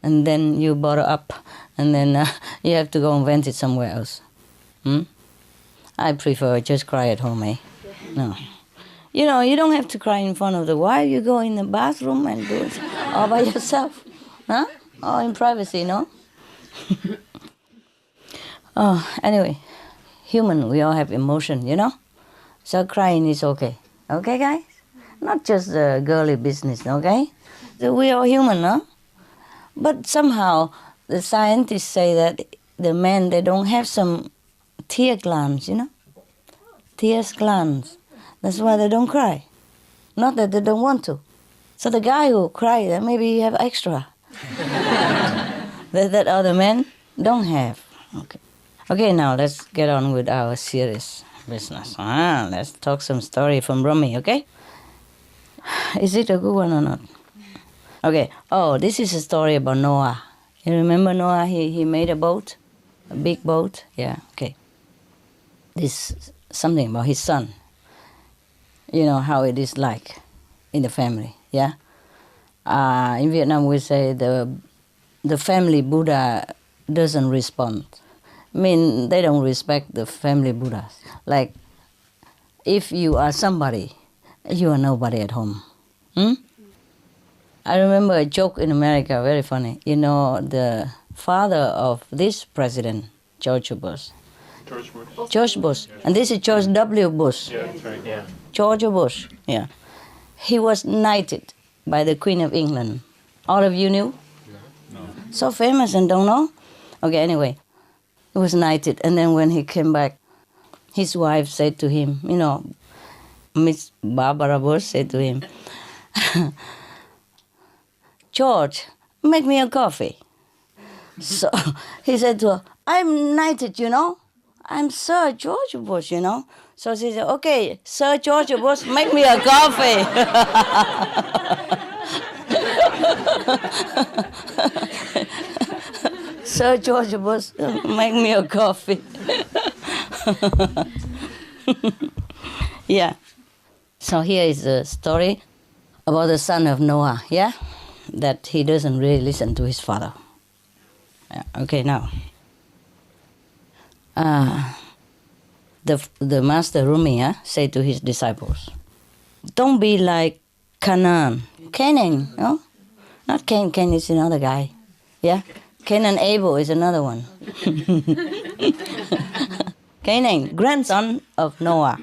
and then you bottle up, and then you have to go and vent it somewhere else. I prefer just cry at home, eh? No. You don't have to cry in front of the wife. You go in the bathroom and do it all by yourself. Huh? Or in privacy, no? Anyway, human, we all have emotion, So crying is okay. Okay, guys? Not just a girly business, okay? So we are human, no? But somehow the scientists say that the men, they don't have some tear glands, Tears glands. That's why they don't cry. Not that they don't want to. So the guy who cries, maybe he have extra. that other men don't have. Okay, now let's get on with our serious business. Let's talk some story from Rumi, okay? Is it a good one or not? Okay. Oh, this is a story about Noah. You remember Noah? He made a boat, a big boat. Yeah. Okay. This something about his son. How it is like in the family. Yeah. In Vietnam, we say the family Buddha doesn't respond. They don't respect the family Buddhas. Like, if you are somebody, you are nobody at home. I remember a joke in America, very funny. The father of this president, George Bush. George Bush. And this is George W. Bush. Yeah, that's right, yeah. George Bush, yeah. He was knighted by the Queen of England. All of you knew? No. So famous and don't know? Okay, anyway. He was knighted. And then when he came back, his wife said to him, Miss Barbara Bush said to him, George, make me a coffee. So he said to her, I'm knighted, you know. I'm Sir George Bush, you know. So she said, okay, Sir George Bush, make me a coffee. Sir George Bush, make me a coffee. Yeah. So here is the story about the son of Noah, yeah? That he doesn't really listen to his father. Yeah, okay, now. The master Rumi said to his disciples, don't be like Canaan, no? Not Cain, Cain is another guy. Yeah? Cain and Abel is another one. Canaan, grandson of Noah.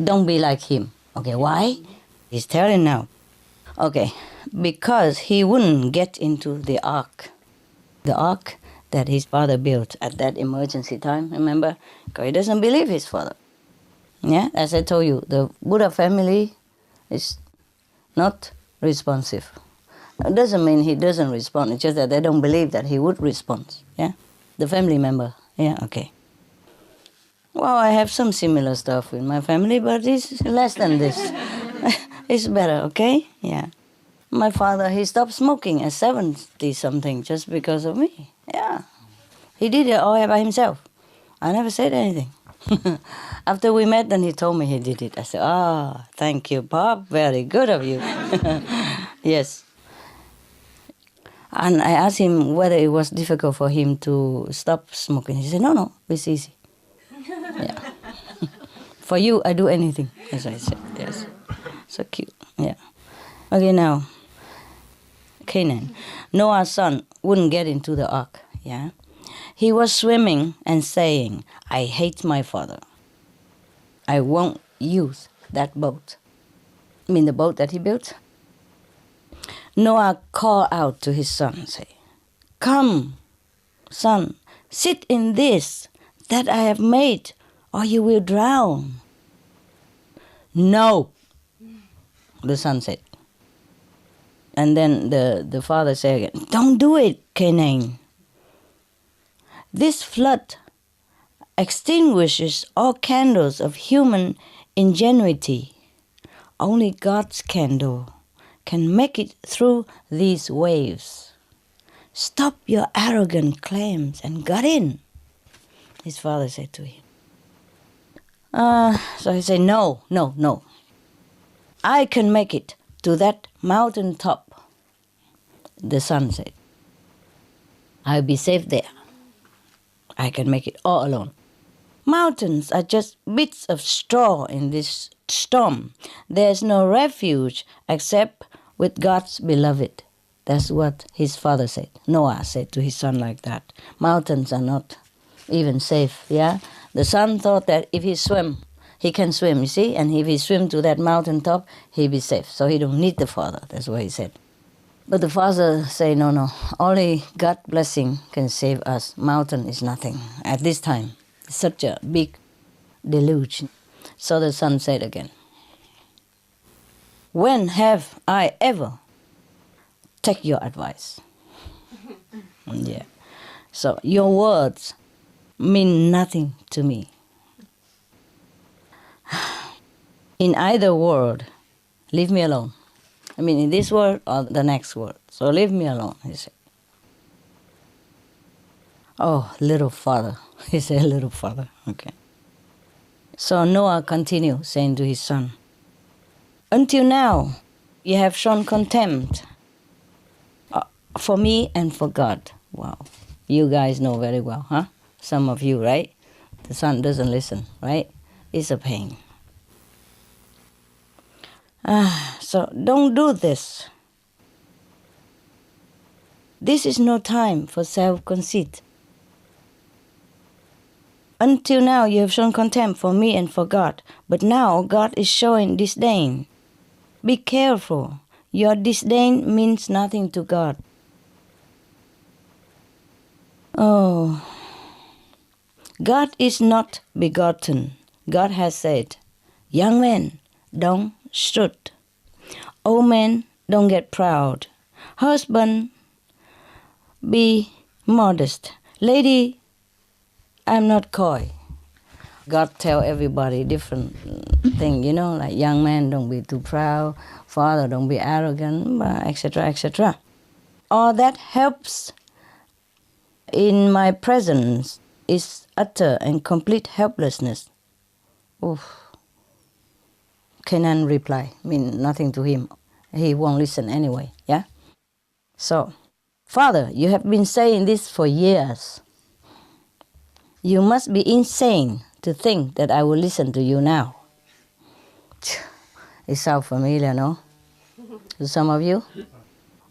Don't be like him. Okay, why? He's telling now. Okay, because he wouldn't get into the ark. The ark that his father built at that emergency time, remember? Because he doesn't believe his father. Yeah, as I told you, the Buddha family is not responsive. It doesn't mean he doesn't respond, it's just that they don't believe that he would respond. Yeah, the family member. Yeah, okay. Well, I have some similar stuff with my family, but it's less than this. It's better, okay? Yeah. My father, he stopped smoking at 70-something just because of me. Yeah. He did it all by himself. I never said anything. After we met, then he told me he did it. I said, thank you, Bob. Very good of you. Yes. And I asked him whether it was difficult for him to stop smoking. He said, no, it's easy. Yeah. For you, I do anything, as I said. Yes. So cute. Yeah. Okay, now. Canaan. Noah's son wouldn't get into the ark. Yeah. He was swimming and saying, I hate my father. I won't use that boat. I mean the boat that he built. Noah called out to his son, say, come, son, sit in this that I have made, or you will drown. No, the son said. And then the father said again, don't do it, Canaan. This flood extinguishes all candles of human ingenuity. Only God's candle can make it through these waves. Stop your arrogant claims and get in, his father said to him. So he said, no. I can make it to that mountain top, the son said. I'll be safe there. I can make it all alone. Mountains are just bits of straw in this storm. There's no refuge except with God's beloved. That's what his father said. Noah said to his son like that. Mountains are not even safe, yeah? The son thought that if he swim, he can swim, you see? And if he swim to that mountain top, he'll be safe. So he don't need the father. That's what he said. But the father said, no. Only God's blessing can save us. Mountain is nothing. At this time, it's such a big deluge. So the son said again, when have I ever take your advice? Yeah. So your words mean nothing to me. In either world, leave me alone. I mean, in this world or the next world. So leave me alone, he said. Oh, little father. He said, little father. Okay. So Noah continued saying to his son, until now, you have shown contempt for me and for God. Wow. You guys know very well, huh? Some of you, right? The son doesn't listen, right? It's a pain. So don't do this. This is no time for self-conceit. Until now you have shown contempt for me and for God, but now God is showing disdain. Be careful. Your disdain means nothing to God. Oh, God is not begotten. God has said, young men, don't should. Old men, don't get proud. Husband, be modest. Lady, I'm not coy. God tell everybody different thing, like young man, don't be too proud. Father, don't be arrogant, etc., etc. All that helps in my presence is utter and complete helplessness. Oof. Kenan reply, mean nothing to him. He won't listen anyway, yeah? So, Father, you have been saying this for years. You must be insane to think that I will listen to you now. It sounds familiar, no? To some of you?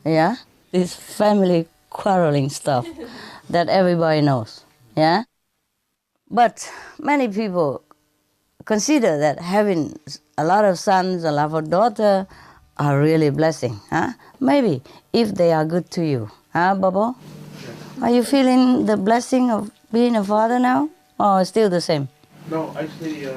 Yeah? This family quarreling stuff that everybody knows, yeah? But many people consider that having a lot of sons, a lot of daughters are really a blessing, huh? Maybe, if they are good to you. Huh, Bobo? Are you feeling the blessing of being a father now? Or still the same? No, actually...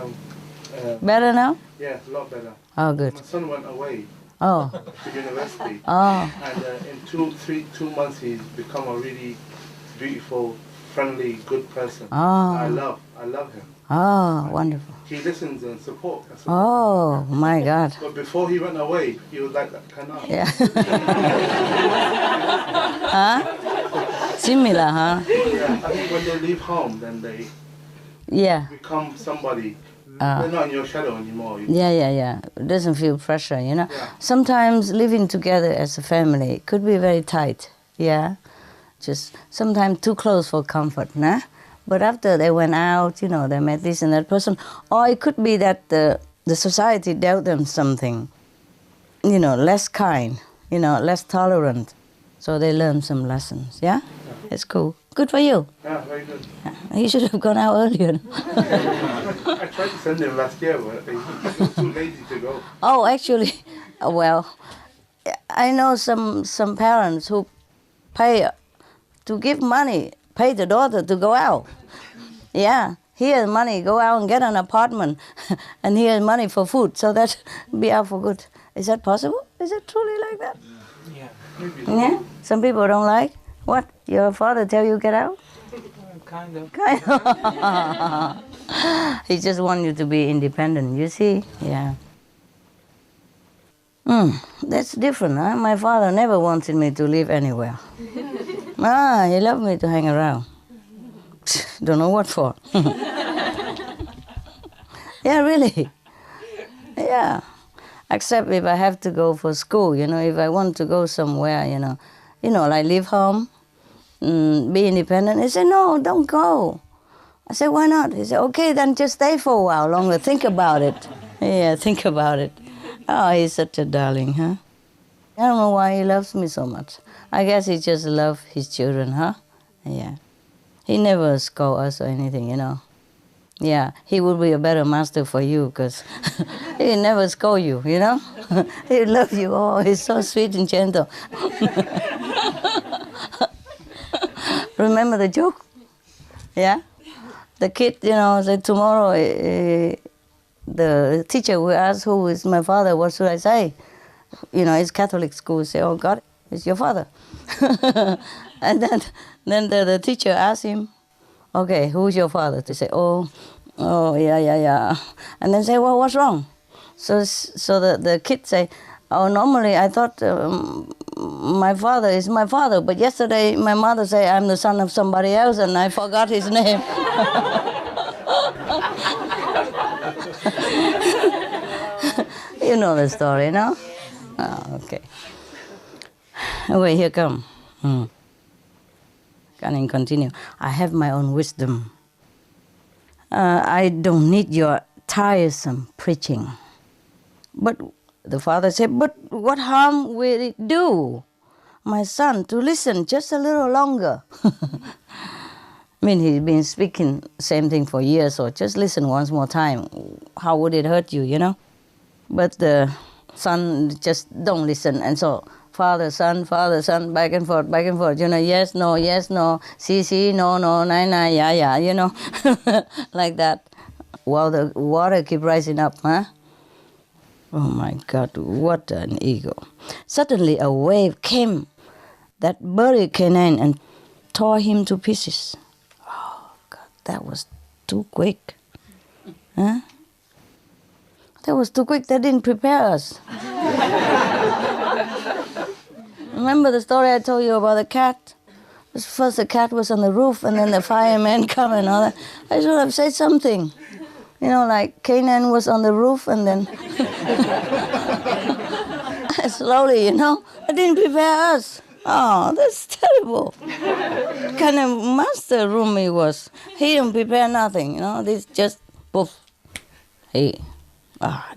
better now? Yeah, a lot better. Oh, good. My son went away Oh. to university. Oh. And in 2 months, he's become a really beautiful, friendly, good person. Oh. I love him. Oh, wonderful. He listens and supports. Oh, my God. But before he went away, he was like that kind of. Yeah. Huh? Similar, huh? Yeah, I think when they leave home, then they become somebody. They're not in your shadow anymore. Yeah. It doesn't feel pressure, Yeah. Sometimes living together as a family could be very tight, yeah? Just sometimes too close for comfort, nah? But after they went out, they met this and that person. Or it could be that the society dealt them something, less kind, less tolerant. So they learned some lessons, yeah? It's cool. Good for you. Yeah, very good. He should have gone out earlier. I tried to send him last year, but he was too lazy to go. Oh, actually, well, I know some parents who pay to give money, pay the daughter to go out. Yeah, here's money, go out and get an apartment, and here's money for food, so that be out for good. Is that possible? Is it truly like that? Yeah. Maybe. Yeah? Some people don't like? What? Your father tell you get out? Kind of. He just wants you to be independent, you see? Yeah. That's different, huh? My father never wanted me to live anywhere. He loved me to hang around. Don't know what for. Yeah, really. Yeah. Except if I have to go for school, if I want to go somewhere, like leave home, be independent. He said, no, don't go. I said, why not? He said, okay, then just stay for a while longer. Think about it. Yeah, think about it. Oh, he's such a darling, huh? I don't know why he loves me so much. I guess he just loves his children, huh? Yeah. He never scold us or anything, Yeah, he would be a better master for you because he never scold you, He loves you. Oh, he's so sweet and gentle. Remember the joke? Yeah? The kid, said tomorrow the teacher will ask who is my father, what should I say? It's Catholic school, say, oh God, it's your father. And then the teacher asked him, okay, who's your father? To say, oh, yeah. And then say, well, what's wrong? So the kid say, oh, normally I thought my father is my father, but yesterday my mother said I'm the son of somebody else and I forgot his name. You know the story, no? Oh, okay. Wait, here come. Can continue. I have my own wisdom. I don't need your tiresome preaching. But the father said, but what harm will it do, my son, to listen just a little longer? He's been speaking same thing for years, so just listen once more time. How would it hurt you, But the son just don't listen, and so father, son, back and forth, yes, no, see, no, nine, yeah, Like that. While the water keep rising up, huh? Oh my God, what an ego. Suddenly a wave came that buried Canaan and tore him to pieces. Oh God, that was too quick. Huh? That was too quick. They didn't prepare us. Remember the story I told you about the cat? First the cat was on the roof and then the fireman come and all that. I should have said something. You know, like Canaan was on the roof and then slowly, you know. They didn't prepare us. Oh, that's terrible. What kind of master Rumi was. He didn't prepare nothing, you know. This just poof. He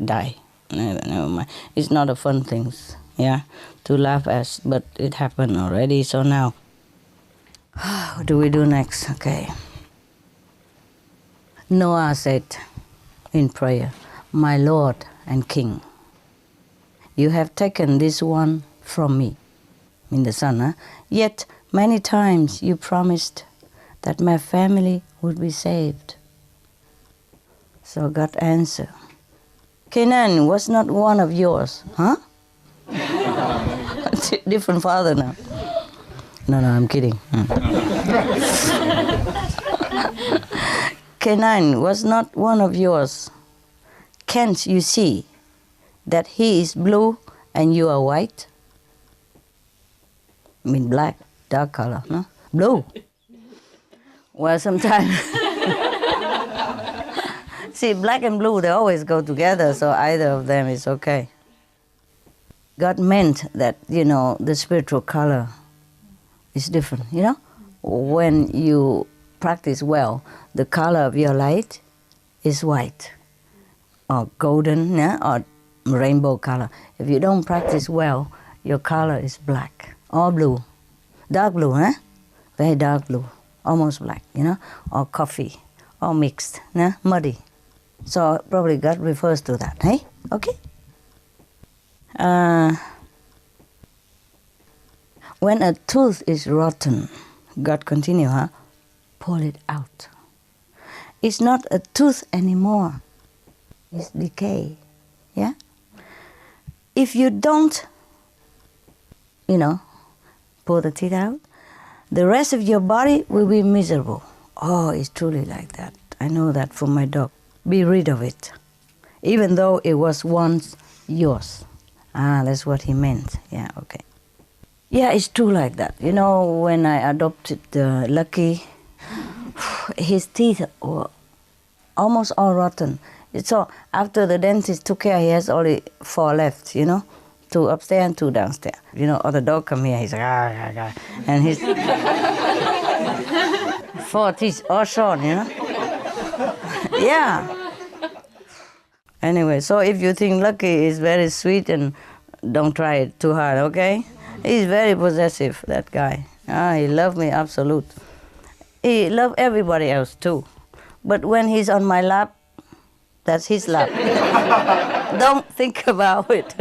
die. Never mind. It's not a fun thing, yeah, to laugh at, but it happened already. So now, what do we do next? Okay. Noah said in prayer, "My Lord and King, you have taken this one from me," in the son, huh? "Yet many times you promised that my family would be saved." So God answered, "Canaan was not one of yours," huh? Different father now. No, I'm kidding. Canaan was not one of yours. Can't you see that he is blue and you are white? I mean black, dark color, no? Blue. Well, sometimes... See, black and blue, they always go together, so either of them is okay. God meant that, you know, the spiritual color is different, you know? When you practice well, the color of your light is white or golden, yeah, or rainbow color. If you don't practice well, your color is black or blue. Dark blue, huh? Very dark blue, almost black, you know, or coffee, or mixed, yeah? Muddy. So probably God refers to that, hey? Okay? When a tooth is rotten, God continue, huh? Pull it out. It's not a tooth anymore. It's decay, yeah? If you don't, you know, pull the teeth out, the rest of your body will be miserable. Oh, it's truly like that. I know that from my dog. Be rid of it, even though it was once yours. That's what he meant. Yeah, okay. Yeah, it's true like that. You know, when I adopted Lucky, his teeth were almost all rotten. So after the dentist took care, he has only 4 left, you know, 2 upstairs and 2 downstairs. You know, or the dog come here, he's like, and his 4 teeth all short, you know. Yeah. Anyway, so if you think Lucky is very sweet, and don't try it too hard, okay? He's very possessive, that guy. He loves me absolute. He loves everybody else too. But when he's on my lap, that's his lap. Don't think about it.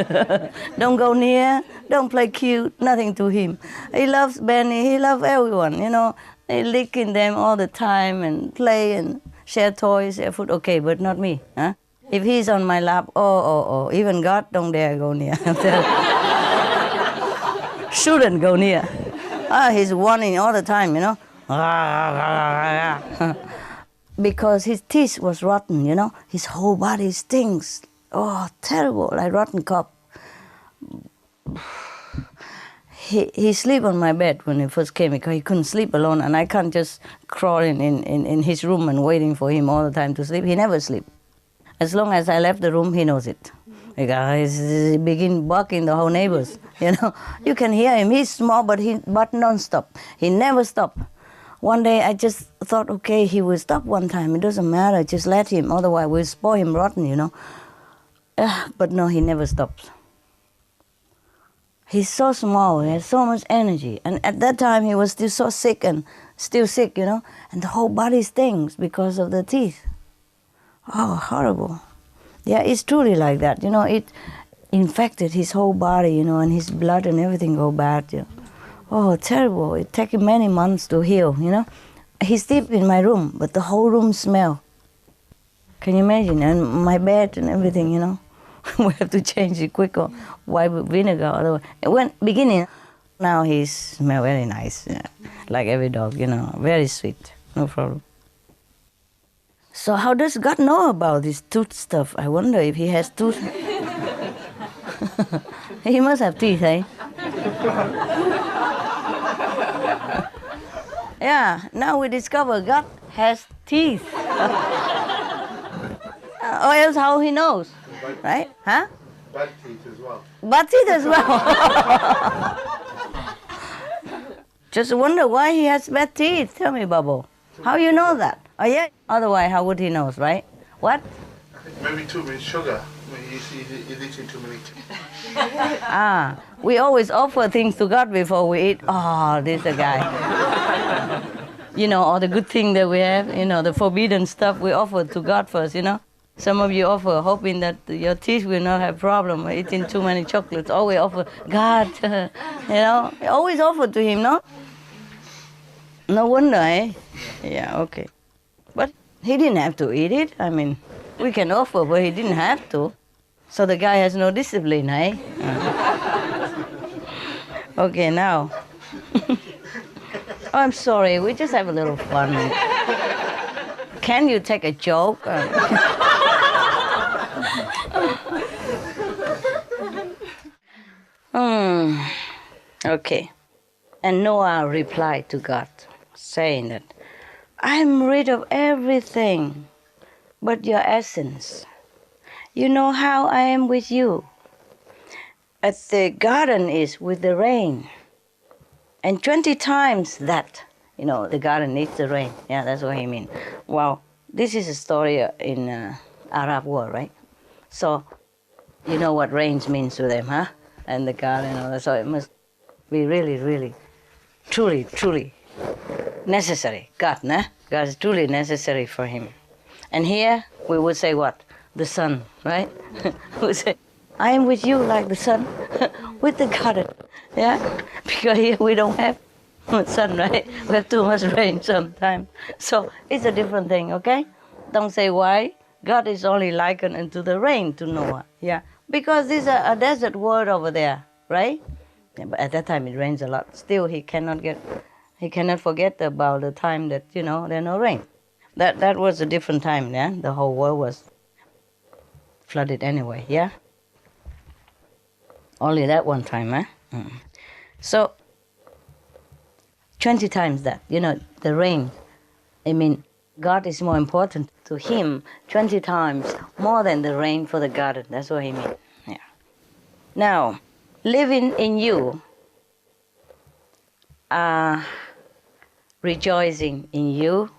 Don't go near, don't play cute, nothing to him. He loves Benny, he loves everyone, you know. He licking them all the time and play and share toys, share food, okay, but not me, huh? If he's on my lap, oh, even God don't dare go near. Shouldn't go near. He's warning all the time, you know. Because his teeth was rotten, you know. His whole body stinks. Oh, terrible, like rotten cop. He sleep on my bed when he first came because he couldn't sleep alone, and I can't just crawl in his room and waiting for him all the time to sleep. He never sleep. As long as I left the room, he knows it. He begin barking the whole neighbors. You know, you can hear him. He's small, but non-stop. He never stop. One day I just thought, okay, he will stop one time. It doesn't matter. Just let him. Otherwise, we'll spoil him rotten. You know. But no, he never stops. He's so small. He has so much energy. And at that time, he was still so sick and still sick. You know, and the whole body stings because of the teeth. Oh, horrible. Yeah, it's truly like that. You know, it infected his whole body, you know, and his blood and everything go bad. You know. Oh, terrible. It took him many months to heal, you know. He sleep in my room, but the whole room smell. Can you imagine? And my bed and everything, you know. We have to change it quick or white with vinegar. Otherwise, when beginning, now he smells very nice, yeah. Like every dog, very sweet, no problem. So how does God know about this tooth stuff? I wonder if he has tooth. He must have teeth, eh? Yeah, now we discover God has teeth. Or else how he knows, right? Huh? Bad teeth as well. Bad teeth as well. Just wonder why he has bad teeth. Tell me, Bubble. How you know that? Oh yeah. Otherwise, how would he know, right? What? Maybe too much sugar. He's eating too many teeth. We always offer things to God before we eat. Oh, this is a guy. All the good things that we have, the forbidden stuff we offer to God first, Some of you offer hoping that your teeth will not have problem eating too many chocolates. Always offer, God, always offer to him, no? No wonder, eh? Yeah, okay. But he didn't have to eat it. I mean, we can offer, but he didn't have to. So the guy has no discipline, eh? Okay, now. Oh, I'm sorry, we just have a little fun. Can you take a joke? Okay. And Noah replied to God, saying that, I'm rid of everything but your essence. You know how I am with you. As the garden is with the rain. And 20 times that, the garden needs the rain. Yeah, that's what he means. Wow, this is a story in Arab world, right? So, you know what rains means to them, huh? And the garden, all that. So it must be really, really, truly, truly necessary. God, nah? God is truly necessary for him. And here we would say what? The sun, right? We would say, I am with you like the sun, with the garden, yeah? Because here we don't have sun, right? We have too much rain sometimes. So it's a different thing, okay? Don't say why. God is only likened unto the rain to Noah, yeah? Because this is a desert world over there, right? Yeah, but at that time it rains a lot. Still, he cannot forget about the time that, there's no rain. That was a different time, yeah? The whole world was flooded anyway, yeah? Only that one time, huh? So, 20 times that, the rain. I mean, God is more important to him 20 times more than the rain for the garden. That's what he means. Yeah. Now, living in you, rejoicing in you,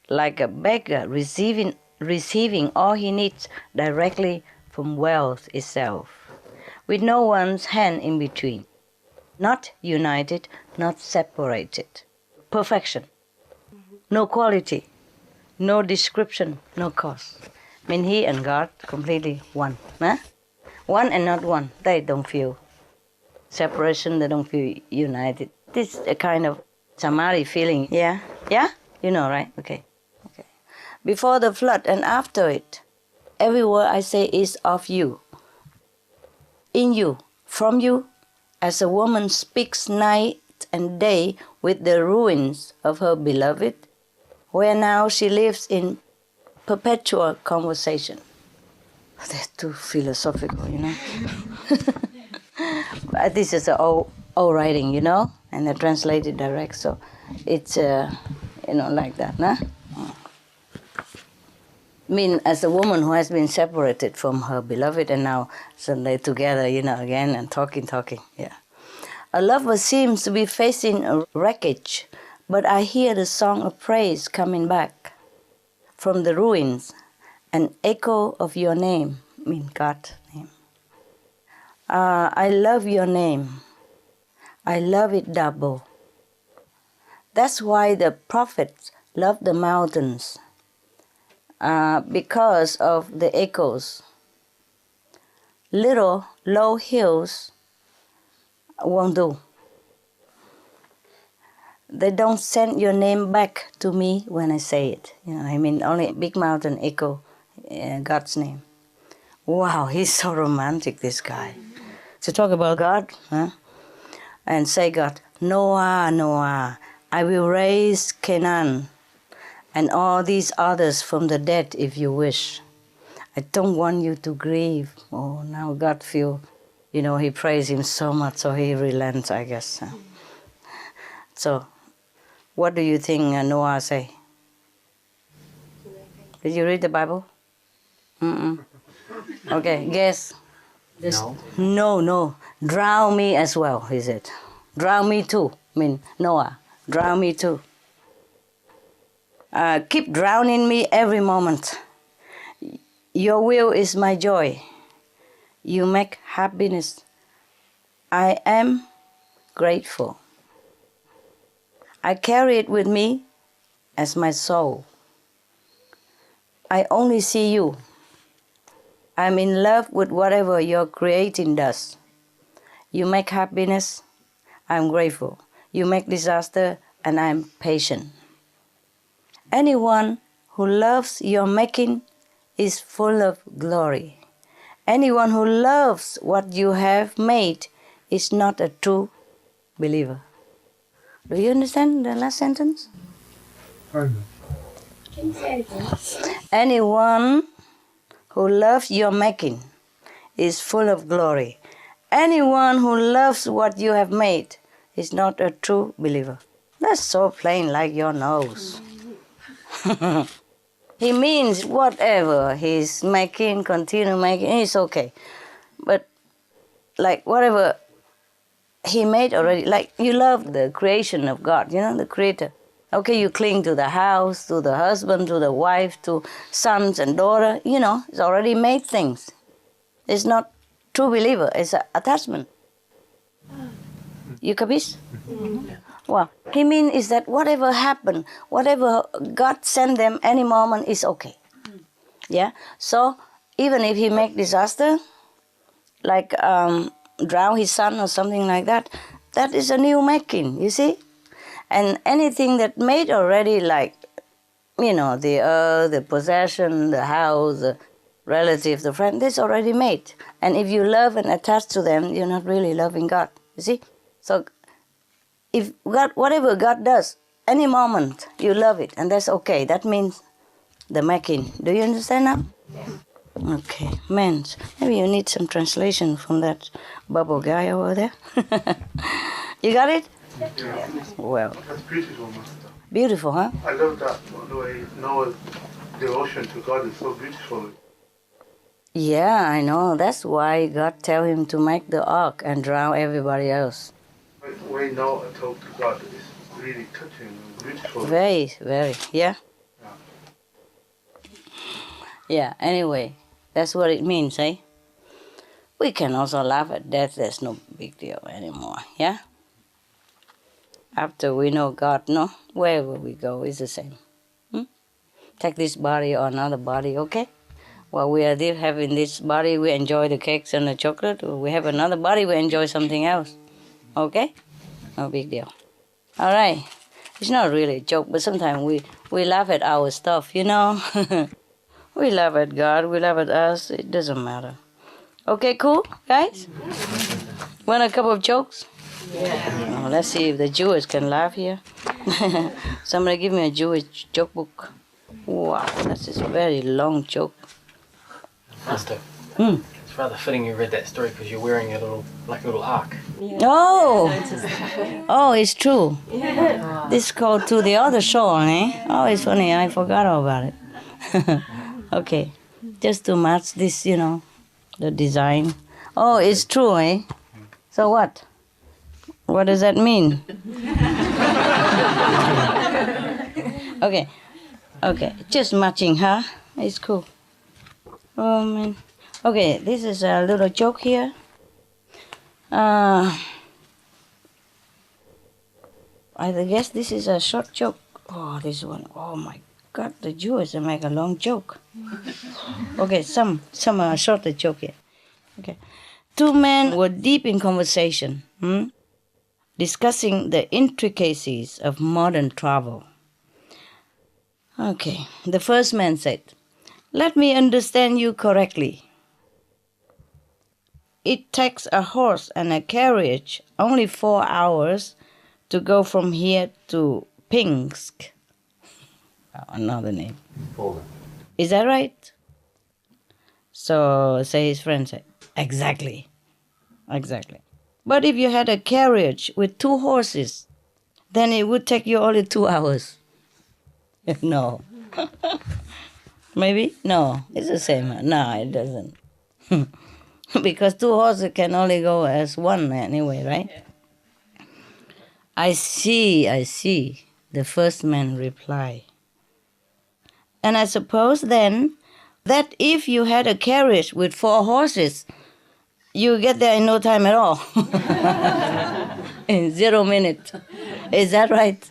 like a beggar receiving all he needs directly from wealth itself, with no one's hand in between, not united, not separated. Perfection, no quality, no description, no cause. I mean, he and God completely one. Huh? One and not one. They don't feel separation, they don't feel united. This is a kind of samadhi feeling. Yeah? Yeah? You know, right? Okay. Before the flood and after it, every word I say is of you, in you, from you, as a woman speaks night and day with the ruins of her beloved, where now she lives in perpetual conversation. That's too philosophical, But this is an old writing, and I translated direct, so it's, like that, nah? I mean, as a woman who has been separated from her beloved and now suddenly together, again and talking, yeah. A lover seems to be facing a wreckage, but I hear the song of praise coming back from the ruins, an echo of your name, I mean God's name. I love your name. I love it double. That's why the prophets love the mountains. Because of the echoes. Little low hills won't do. They don't send your name back to me when I say it. Only big mountain echo God's name. Wow, he's so romantic, this guy. To talk about God, huh? And say, God, Noah, Noah, I will raise Canaan and all these others from the dead if you wish. I don't want you to grieve. Oh, now God feel, he praised him so much, so he relents, I guess. So, what do you think Noah say? Did you read the Bible? Okay, guess. No. Drown me as well, he said. Drown me too. Noah, drown me too. Keep drowning me every moment. Your will is my joy. You make happiness. I am grateful. I carry it with me as my soul. I only see you. I'm in love with whatever your creating does. You make happiness, I'm grateful. You make disaster, and I'm patient. Anyone who loves your making is full of glory. Anyone who loves what you have made is not a true believer. Do you understand the last sentence? Pardon. Can you say it again? Anyone who loves your making is full of glory. Anyone who loves what you have made is not a true believer. That's so plain like your nose. He means whatever he's making, continue making, it's okay. But like whatever he made already, like you love the creation of God, the creator. Okay, you cling to the house, to the husband, to the wife, to sons and daughter. It's already made things. It's not true believer. It's an attachment. You capish? Well, he means is that whatever happened, whatever God sent them any moment is okay. Yeah? So even if he make disaster, like drown his son or something like that, that is a new making, you see? And anything that made already, like, the earth, the possession, the house, the relative, the friend, that's already made. And if you love and attach to them, you're not really loving God, you see? So if God, whatever God does, any moment, you love it, and that's okay. That means the making. Do you understand now? Yeah. Okay, man, maybe you need some translation from that bubble guy over there. You got it? Yeah. Well. That's beautiful, Master. Beautiful, huh? I love that, the way Noah's devotion to God is so beautiful. Yeah, I know. That's why God tell him to make the ark and drown everybody else. The way Noah talked to God is really touching and beautiful. Very, very, yeah? Yeah, anyway, that's what it means, eh? We can also laugh at death. There's no big deal anymore, yeah? After we know God, no? Wherever we go is the same. Take this body or another body, okay? While we are there having this body, we enjoy the cakes and the chocolate. Or we have another body, we enjoy something else. Okay? No big deal. All right. It's not really a joke, but sometimes we laugh at our stuff, We laugh at God, we laugh at us. It doesn't matter. Okay, cool, guys? Want a couple of jokes? Yeah. Oh, let's see if the Jewish can laugh here. Somebody give me a Jewish joke book. Wow, that's a very long joke. Master, it's rather fitting you read that story because you're wearing a little ark. Yeah. Oh, it's true. Yeah. This called To the Other Shore, eh? Oh, it's funny, I forgot all about it. Okay, just to match this, the design. Oh, it's true, eh? So what? What does that mean? Okay, just matching, huh? It's cool. Oh, man. Okay, this is a little joke here. I guess this is a short joke. Oh, this one. Oh, my God, the Jews make a long joke. Okay, some shorter joke here. Okay. Two men were deep in conversation, discussing the intricacies of modern travel. Okay, the first man said, "Let me understand you correctly. it takes a horse and a carriage only 4 hours to go from here to Pinsk. Another name. Poland. Is that right? So, say his friend said, exactly. But if you had a carriage with 2 horses, then it would take you only 2 hours. No. Maybe? No, it's the same. No, it doesn't. Because 2 horses can only go as one anyway, right? I see, the first man replied. And I suppose then that if you had a carriage with 4 horses, you get there in no time at all. In 0 minutes. Is that right?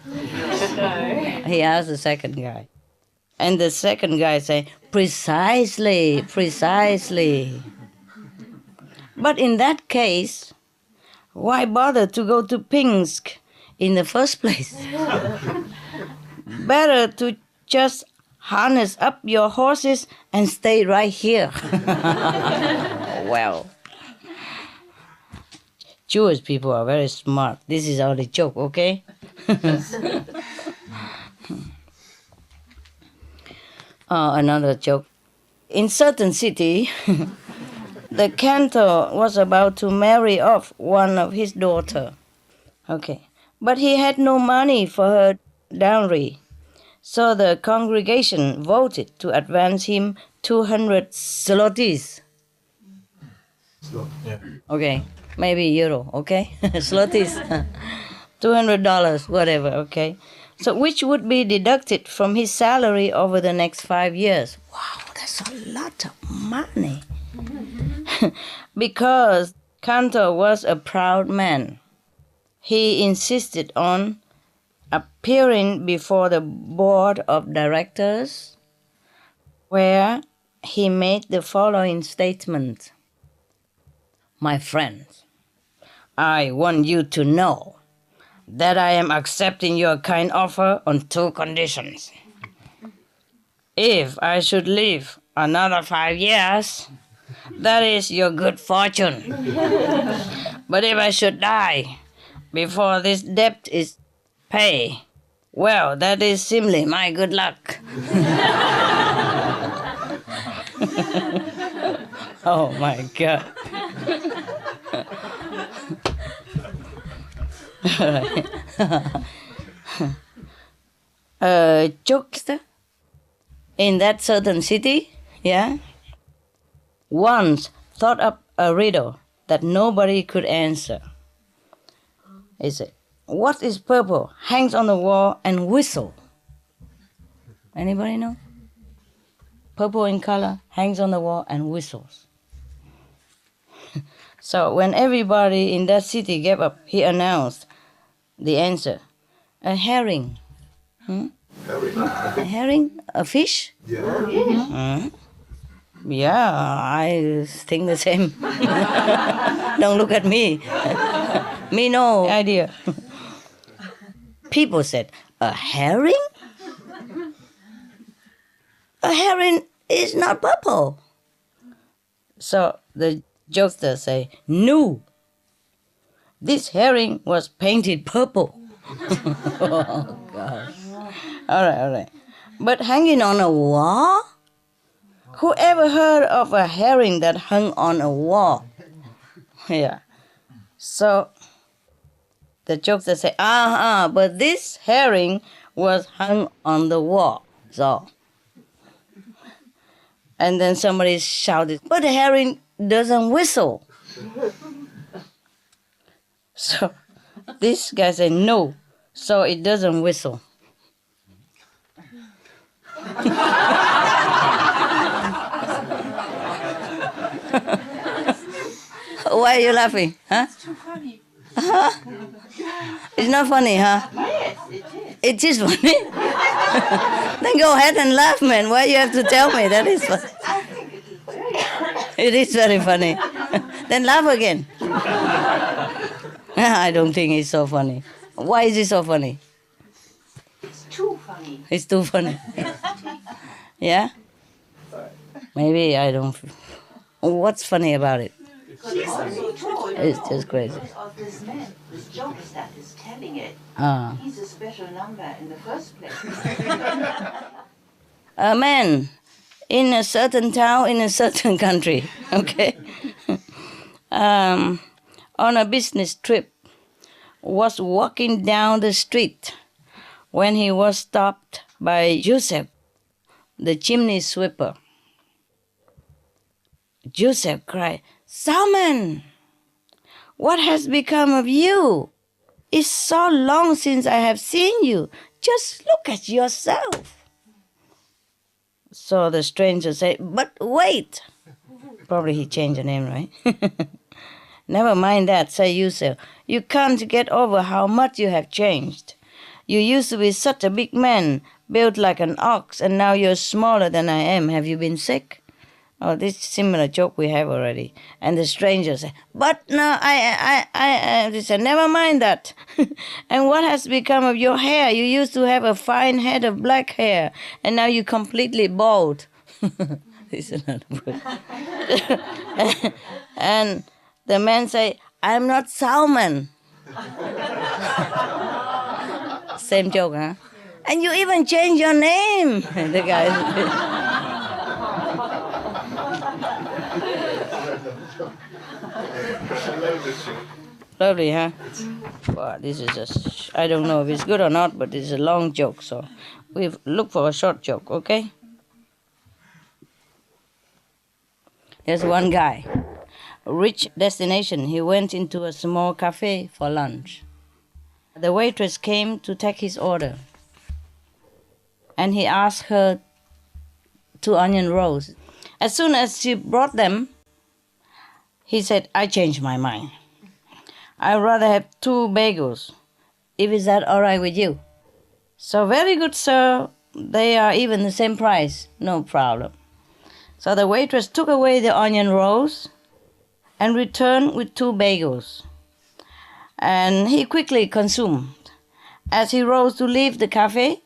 No. He asked the second guy. And the second guy said, precisely. But in that case, why bother to go to Pinsk in the first place? Better to just harness up your horses and stay right here. Well, Jewish people are very smart. This is only joke, okay? Another joke. In certain city, the cantor was about to marry off one of his daughter. Okay. But he had no money for her dowry. So the congregation voted to advance him 200 zlotys. Yeah. Okay, maybe euro, okay? Zlotys. $200, whatever, okay? So which would be deducted from his salary over the next 5 years. Wow, that's a lot of money. Because Cantor was a proud man, he insisted on appearing before the board of directors, where he made the following statement. My friends, I want you to know that I am accepting your kind offer on 2 conditions. If I should live another 5 years, that is your good fortune. But if I should die before this debt is paid, well, that is simply my good luck. Oh my God. Jokester in that certain city, once thought up a riddle that nobody could answer. He said, what is purple, hangs on the wall and whistle? Anybody know? Purple in color, hangs on the wall and whistles. So when everybody in that city gave up, he announced the answer. A herring. Herring. A herring? A fish? Yeah. Yeah, I think the same. Don't look at me. Me no idea. People said, a herring? A herring is not purple. So the jokester say, no, this herring was painted purple. Oh, gosh. All right. But hanging on a wall? Who ever heard of a herring that hung on a wall? Yeah. So the jokester say, but this herring was hung on the wall. So, and then somebody shouted, but the herring doesn't whistle. So this guy said, no, so it doesn't whistle. Why are you laughing? Huh? It's too funny. It's not funny, huh? Yes, it is. It is funny. Then go ahead and laugh, man. Why you have to tell me that is funny? I think it is very funny. It is very funny. Then laugh again. I don't think it's so funny. Why is it so funny? It's too funny. It's too funny. Yeah? Maybe I don't. What's funny about it? Because also told It's just crazy. of this man, this jokes that is telling it. Ah. He's a special number in the first place. A man in a certain town in a certain country, okay, on a business trip, was walking down the street when he was stopped by Joseph, the chimney sweeper. Joseph cried, "Salmon, what has become of you? It's so long since I have seen you. Just look at yourself." So the stranger said, "But wait." Probably he changed the name, right? "Never mind that," said Joseph. "You can't get over how much you have changed. You used to be such a big man, built like an ox, and now you're smaller than I am. Have you been sick?" Oh, this similar joke we have already. And the stranger said, "But no, they said, never mind that." "And what has become of your hair? You used to have a fine head of black hair, and now you're completely bald." This is another word. And the man said, "I'm not Salmon." Same joke, huh? "And you even changed your name." The guy. Lovely, huh? Wow, this is I don't know if it's good or not, but it's a long joke, so we look for a short joke, okay? There's one guy, a rich destination. He went into a small cafe for lunch. The waitress came to take his order, and he asked her 2 onion rolls. As soon as she brought them, he said, "I changed my mind. I'd rather have 2 bagels. Is that all right with you?" "So very good, sir. They are even the same price. No problem." So the waitress took away the onion rolls and returned with 2 bagels. And he quickly consumed. As he rose to leave the cafe,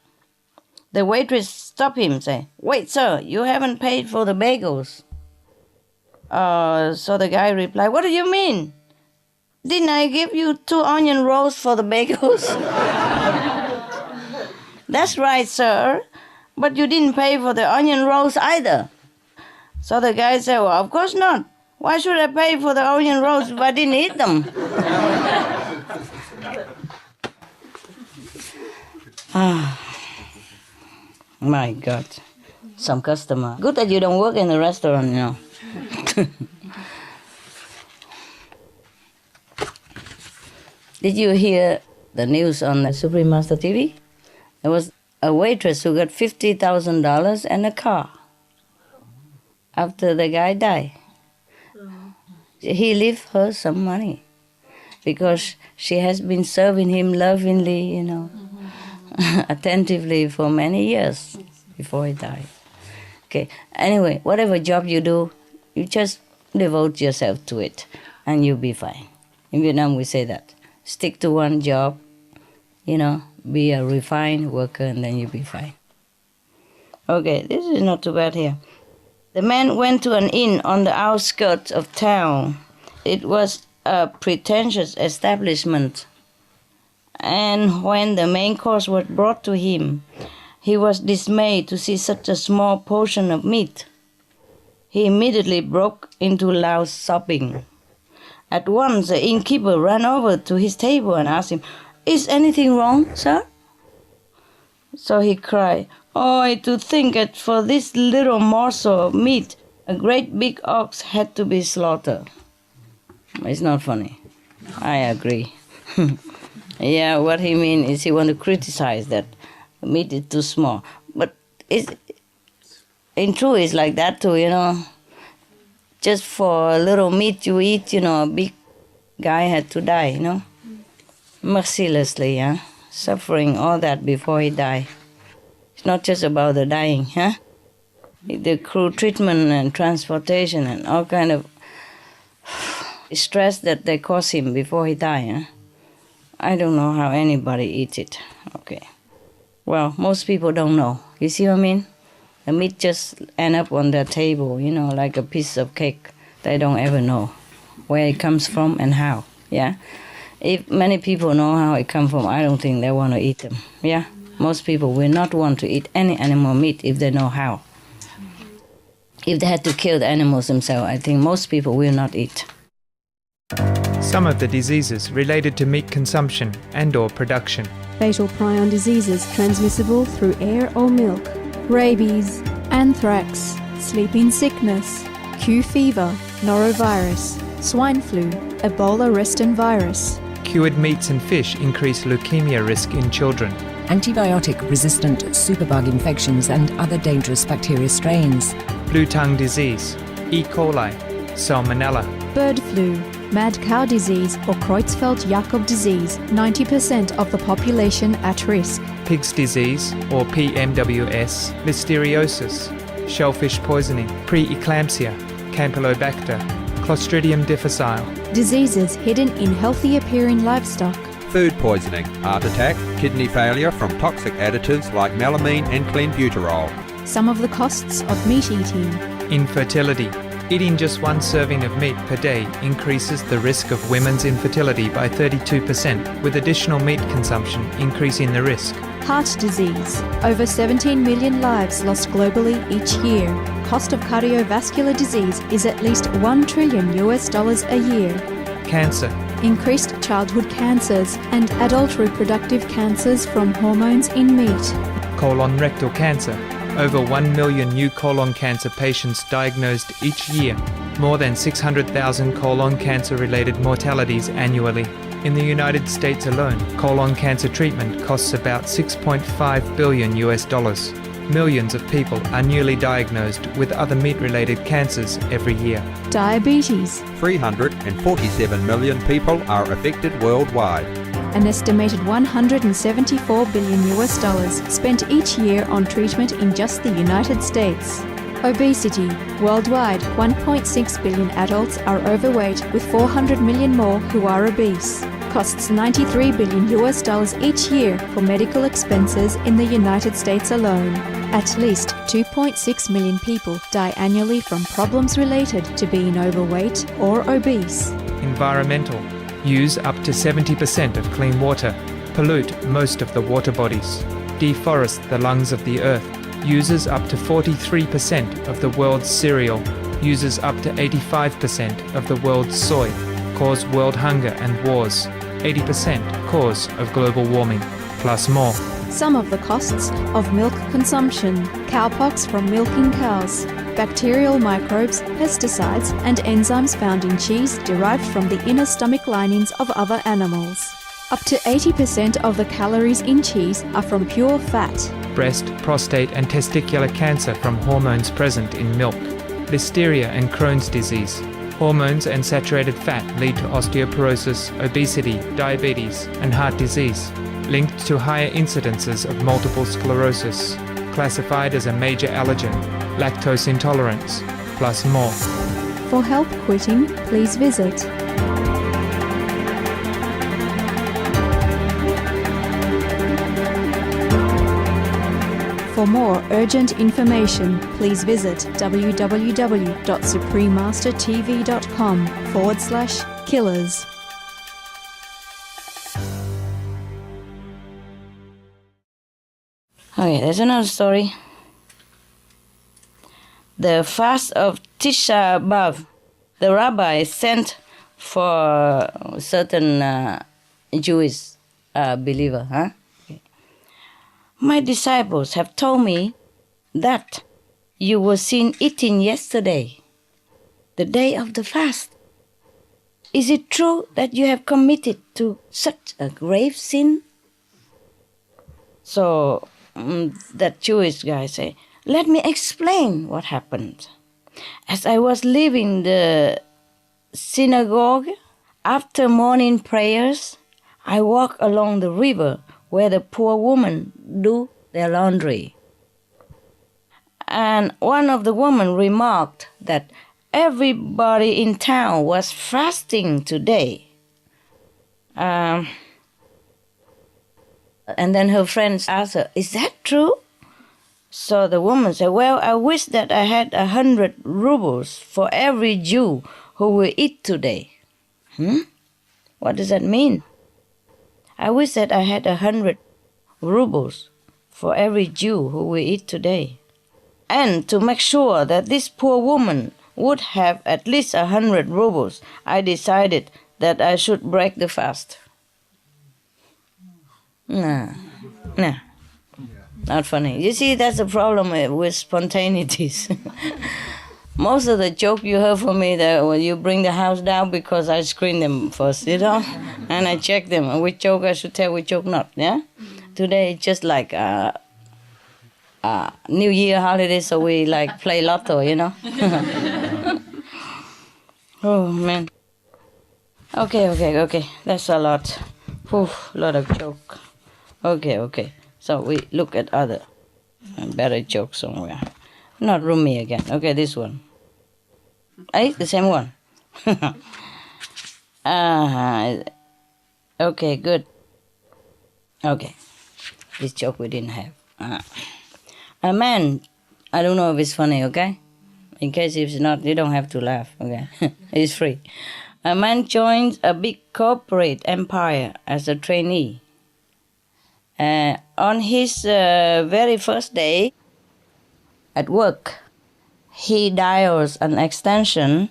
the waitress stopped him, saying, "Wait, sir, you haven't paid for the bagels." So the guy replied, "What do you mean? Didn't I give you 2 onion rolls for the bagels?" "That's right, sir, but you didn't pay for the onion rolls either." So the guy said, "Well, of course not. Why should I pay for the onion rolls if I didn't eat them?" My God, some customer. Good that you don't work in a restaurant, you know. Did you hear the news on the Supreme Master TV? There was a waitress who got $50,000 and a car after the guy died. He left her some money because she has been serving him lovingly, you know, attentively for many years before he died. Okay, anyway, whatever job you do, you just devote yourself to it and you'll be fine. In Vietnam, we say that. Stick to one job, you know, be a refined worker and then you'll be fine. Okay, this is not too bad here. The man went to an inn on the outskirts of town. It was a pretentious establishment. And when the main course was brought to him, he was dismayed to see such a small portion of meat. He immediately broke into loud sobbing. At once, the innkeeper ran over to his table and asked him, "Is anything wrong, sir?" So he cried, "Oh, to think that for this little morsel of meat, a great big ox had to be slaughtered." It's not funny. I agree. Yeah, what he means is he want to criticize that the meat is too small. But in truth, it's like that too, you know. Just for a little meat you eat, you know, a big guy had to die, you know. Mercilessly, yeah. Suffering all that before he died. It's not just about the dying, huh? The cruel treatment and transportation and all kind of stress that they caused him before he died, huh? I don't know how anybody eats it. Okay. Well, most people don't know. You see what I mean? The meat just end up on their table, you know, like a piece of cake. They don't ever know where it comes from and how. Yeah, if many people know how it comes from, I don't think they want to eat them. Yeah, most people will not want to eat any animal meat if they know how. If they had to kill the animals themselves, I think most people will not eat. Some of the diseases related to meat consumption and/or production. Fatal prion diseases transmissible through air or milk. Rabies, anthrax, sleeping sickness, Q fever, norovirus, swine flu, Ebola reston virus. Cured meats and fish increase leukemia risk in children. Antibiotic-resistant superbug infections and other dangerous bacteria strains. Blue tongue disease, E. coli, Salmonella. Bird flu, mad cow disease or Creutzfeldt-Jakob disease, 90% of the population at risk. Pig's disease, or PMWS, Listeriosis, shellfish poisoning, preeclampsia, Campylobacter, Clostridium difficile. Diseases hidden in healthy appearing livestock. Food poisoning, heart attack, kidney failure from toxic additives like melamine and clenbuterol. Some of the costs of meat eating. Infertility. Eating just one serving of meat per day increases the risk of women's infertility by 32%, with additional meat consumption increasing the risk. Heart disease. Over 17 million lives lost globally each year. Cost of cardiovascular disease is at least $1 trillion a year. Cancer. Increased childhood cancers and adult reproductive cancers from hormones in meat. Colon rectal cancer. Over 1 million new colon cancer patients diagnosed each year. More than 600,000 colon cancer-related mortalities annually. In the United States alone, colon cancer treatment costs about $6.5 billion. Millions of people are newly diagnosed with other meat-related cancers every year. Diabetes. 347 million people are affected worldwide. An estimated $174 billion spent each year on treatment in just the United States. Obesity. Worldwide, 1.6 billion adults are overweight, with 400 million more who are obese. Costs $93 billion each year for medical expenses in the United States alone. At least 2.6 million people die annually from problems related to being overweight or obese. Environmental. Use up to 70% of clean water. Pollute most of the water bodies. Deforest the lungs of the earth. Uses up to 43% of the world's cereal. Uses up to 85% of the world's soy. Cause world hunger and wars. 80% cause of global warming, plus more. Some of the costs of milk consumption. Cowpox from milking cows. Bacterial microbes, pesticides, and enzymes found in cheese derived from the inner stomach linings of other animals. Up to 80% of the calories in cheese are from pure fat. Breast, prostate, and testicular cancer from hormones present in milk. Listeria and Crohn's disease. Hormones and saturated fat lead to osteoporosis, obesity, diabetes, and heart disease, linked to higher incidences of multiple sclerosis, classified as a major allergen, lactose intolerance, plus more. For help quitting, please visit For more urgent information, please visit www.suprememastertv.com/killers. Okay, there's another story. The fast of Tisha B'Av, the rabbi sent for certain Jewish believer. Okay. My disciples have told me that you were seen eating yesterday, the day of the fast. Is it true that you have committed to such a grave sin? So that Jewish guy say, let me explain what happened. As I was leaving the synagogue, after morning prayers, I walked along the river where the poor women do their laundry. And one of the women remarked that everybody in town was fasting today. And then her friends asked her, is that true? So the woman said, well, I wish that I had 100 rubles for every Jew who who will eat today. What does that mean? I wish that I had 100 rubles for every Jew who will eat today. And to make sure that this poor woman would have at least 100 rubles, I decided that I should break the fast. Nah, not funny. You see, that's the problem with spontaneities. Most of the joke you heard from me that when you bring the house down because I screen them first, you know, and I check them which joke I should tell, which joke not. Yeah, today it's just like New Year holiday, so we like play lotto, you know. Oh man. Okay. That's a lot. Lot of joke. Okay. So we look at other better joke somewhere. Not Rumi again. Okay, this one. The same one. Okay, good. Okay. This joke we didn't have. A man, I don't know if it's funny, okay? In case if it's not, you don't have to laugh, okay? It's free. A man joins a big corporate empire as a trainee. On his very first day at work, he dials an extension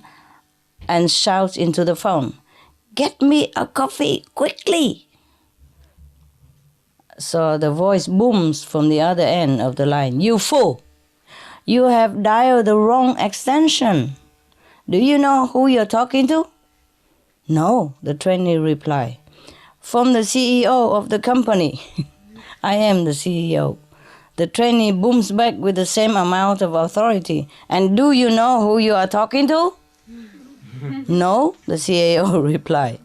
and shouts into the phone, "Get me a coffee, quickly!" So the voice booms from the other end of the line, "You fool! You have dialed the wrong extension. Do you know who you're talking to?" "No," the trainee replied. "From the CEO of the company." "I am the CEO." The trainee booms back with the same amount of authority. "And do you know who you are talking to?" "No," the CEO replied.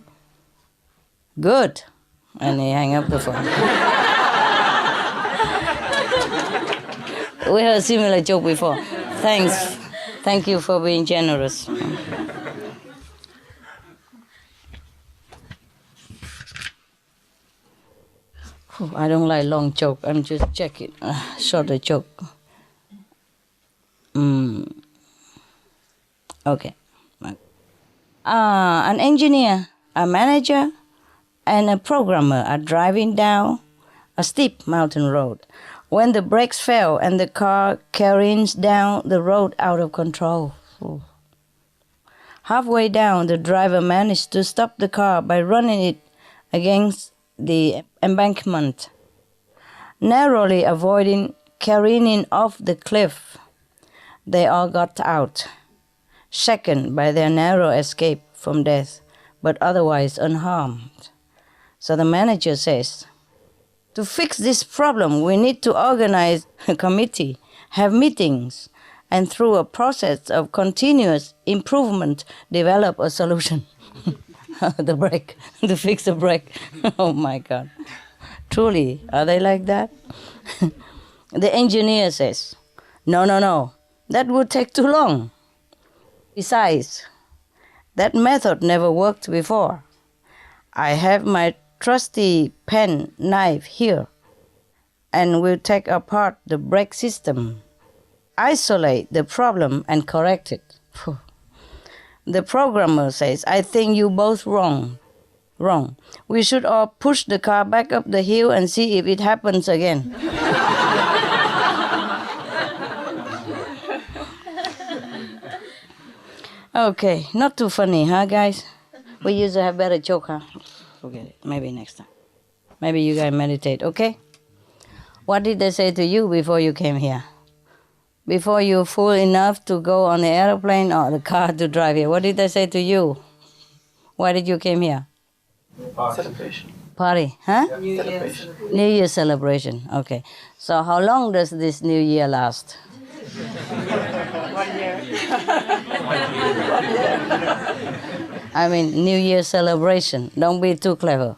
"Good." And he hung up the phone. We heard a similar joke before. Thanks. Thank you for being generous. I don't like long joke. I'm just checking. Shorter joke. Okay. An engineer, a manager, and a programmer are driving down a steep mountain road when the brakes fail and the car careens down the road out of control. Halfway down, the driver managed to stop the car by running it against the embankment, narrowly avoiding careening off the cliff. They all got out, shaken by their narrow escape from death, but otherwise unharmed. So the manager says, "To fix this problem, we need to organize a committee, have meetings, and through a process of continuous improvement, develop a solution." The brake, to fix the brake. Oh my God. Truly, are they like that? The engineer says, No, that would take too long. Besides, that method never worked before. I have my trusty pen knife here, and we'll take apart the brake system, isolate the problem, and correct it. The programmer says, "I think you both wrong. We should all push the car back up the hill and see if it happens again." Okay, not too funny, huh, guys? We used to have better joke, huh? Forget it. Maybe next time. Maybe you guys meditate, okay? What did they say to you before you came here? Before you fool enough to go on the airplane or the car to drive here, what did they say to you? Why did you came here? Celebration. Party, huh? Celebration. New Year celebration, okay. So how long does this New Year last? 1 year. I mean, New Year celebration. Don't be too clever.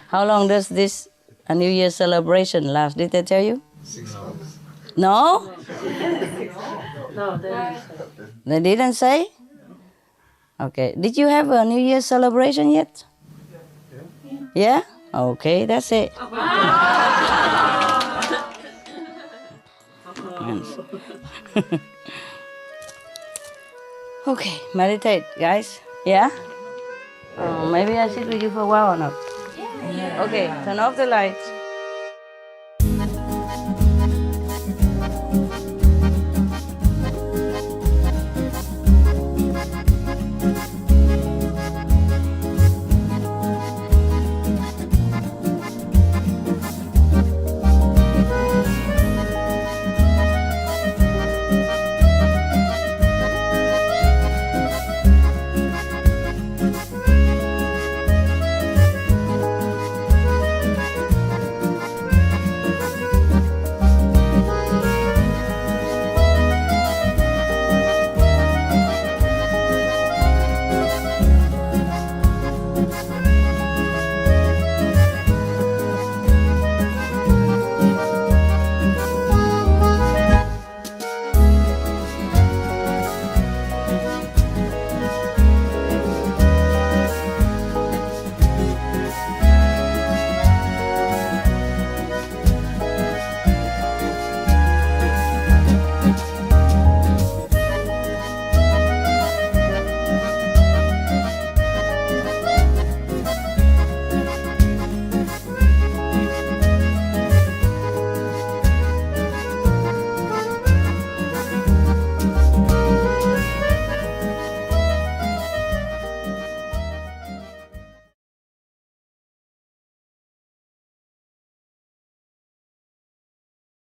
How long does this New Year celebration last? Did they tell you? 6 months. No? No, They didn't say? Okay. Did you have a New Year celebration yet? Yeah? Okay, that's it. Okay, meditate, guys. Yeah? Maybe I sit with you for a while or not? Okay, turn off the lights.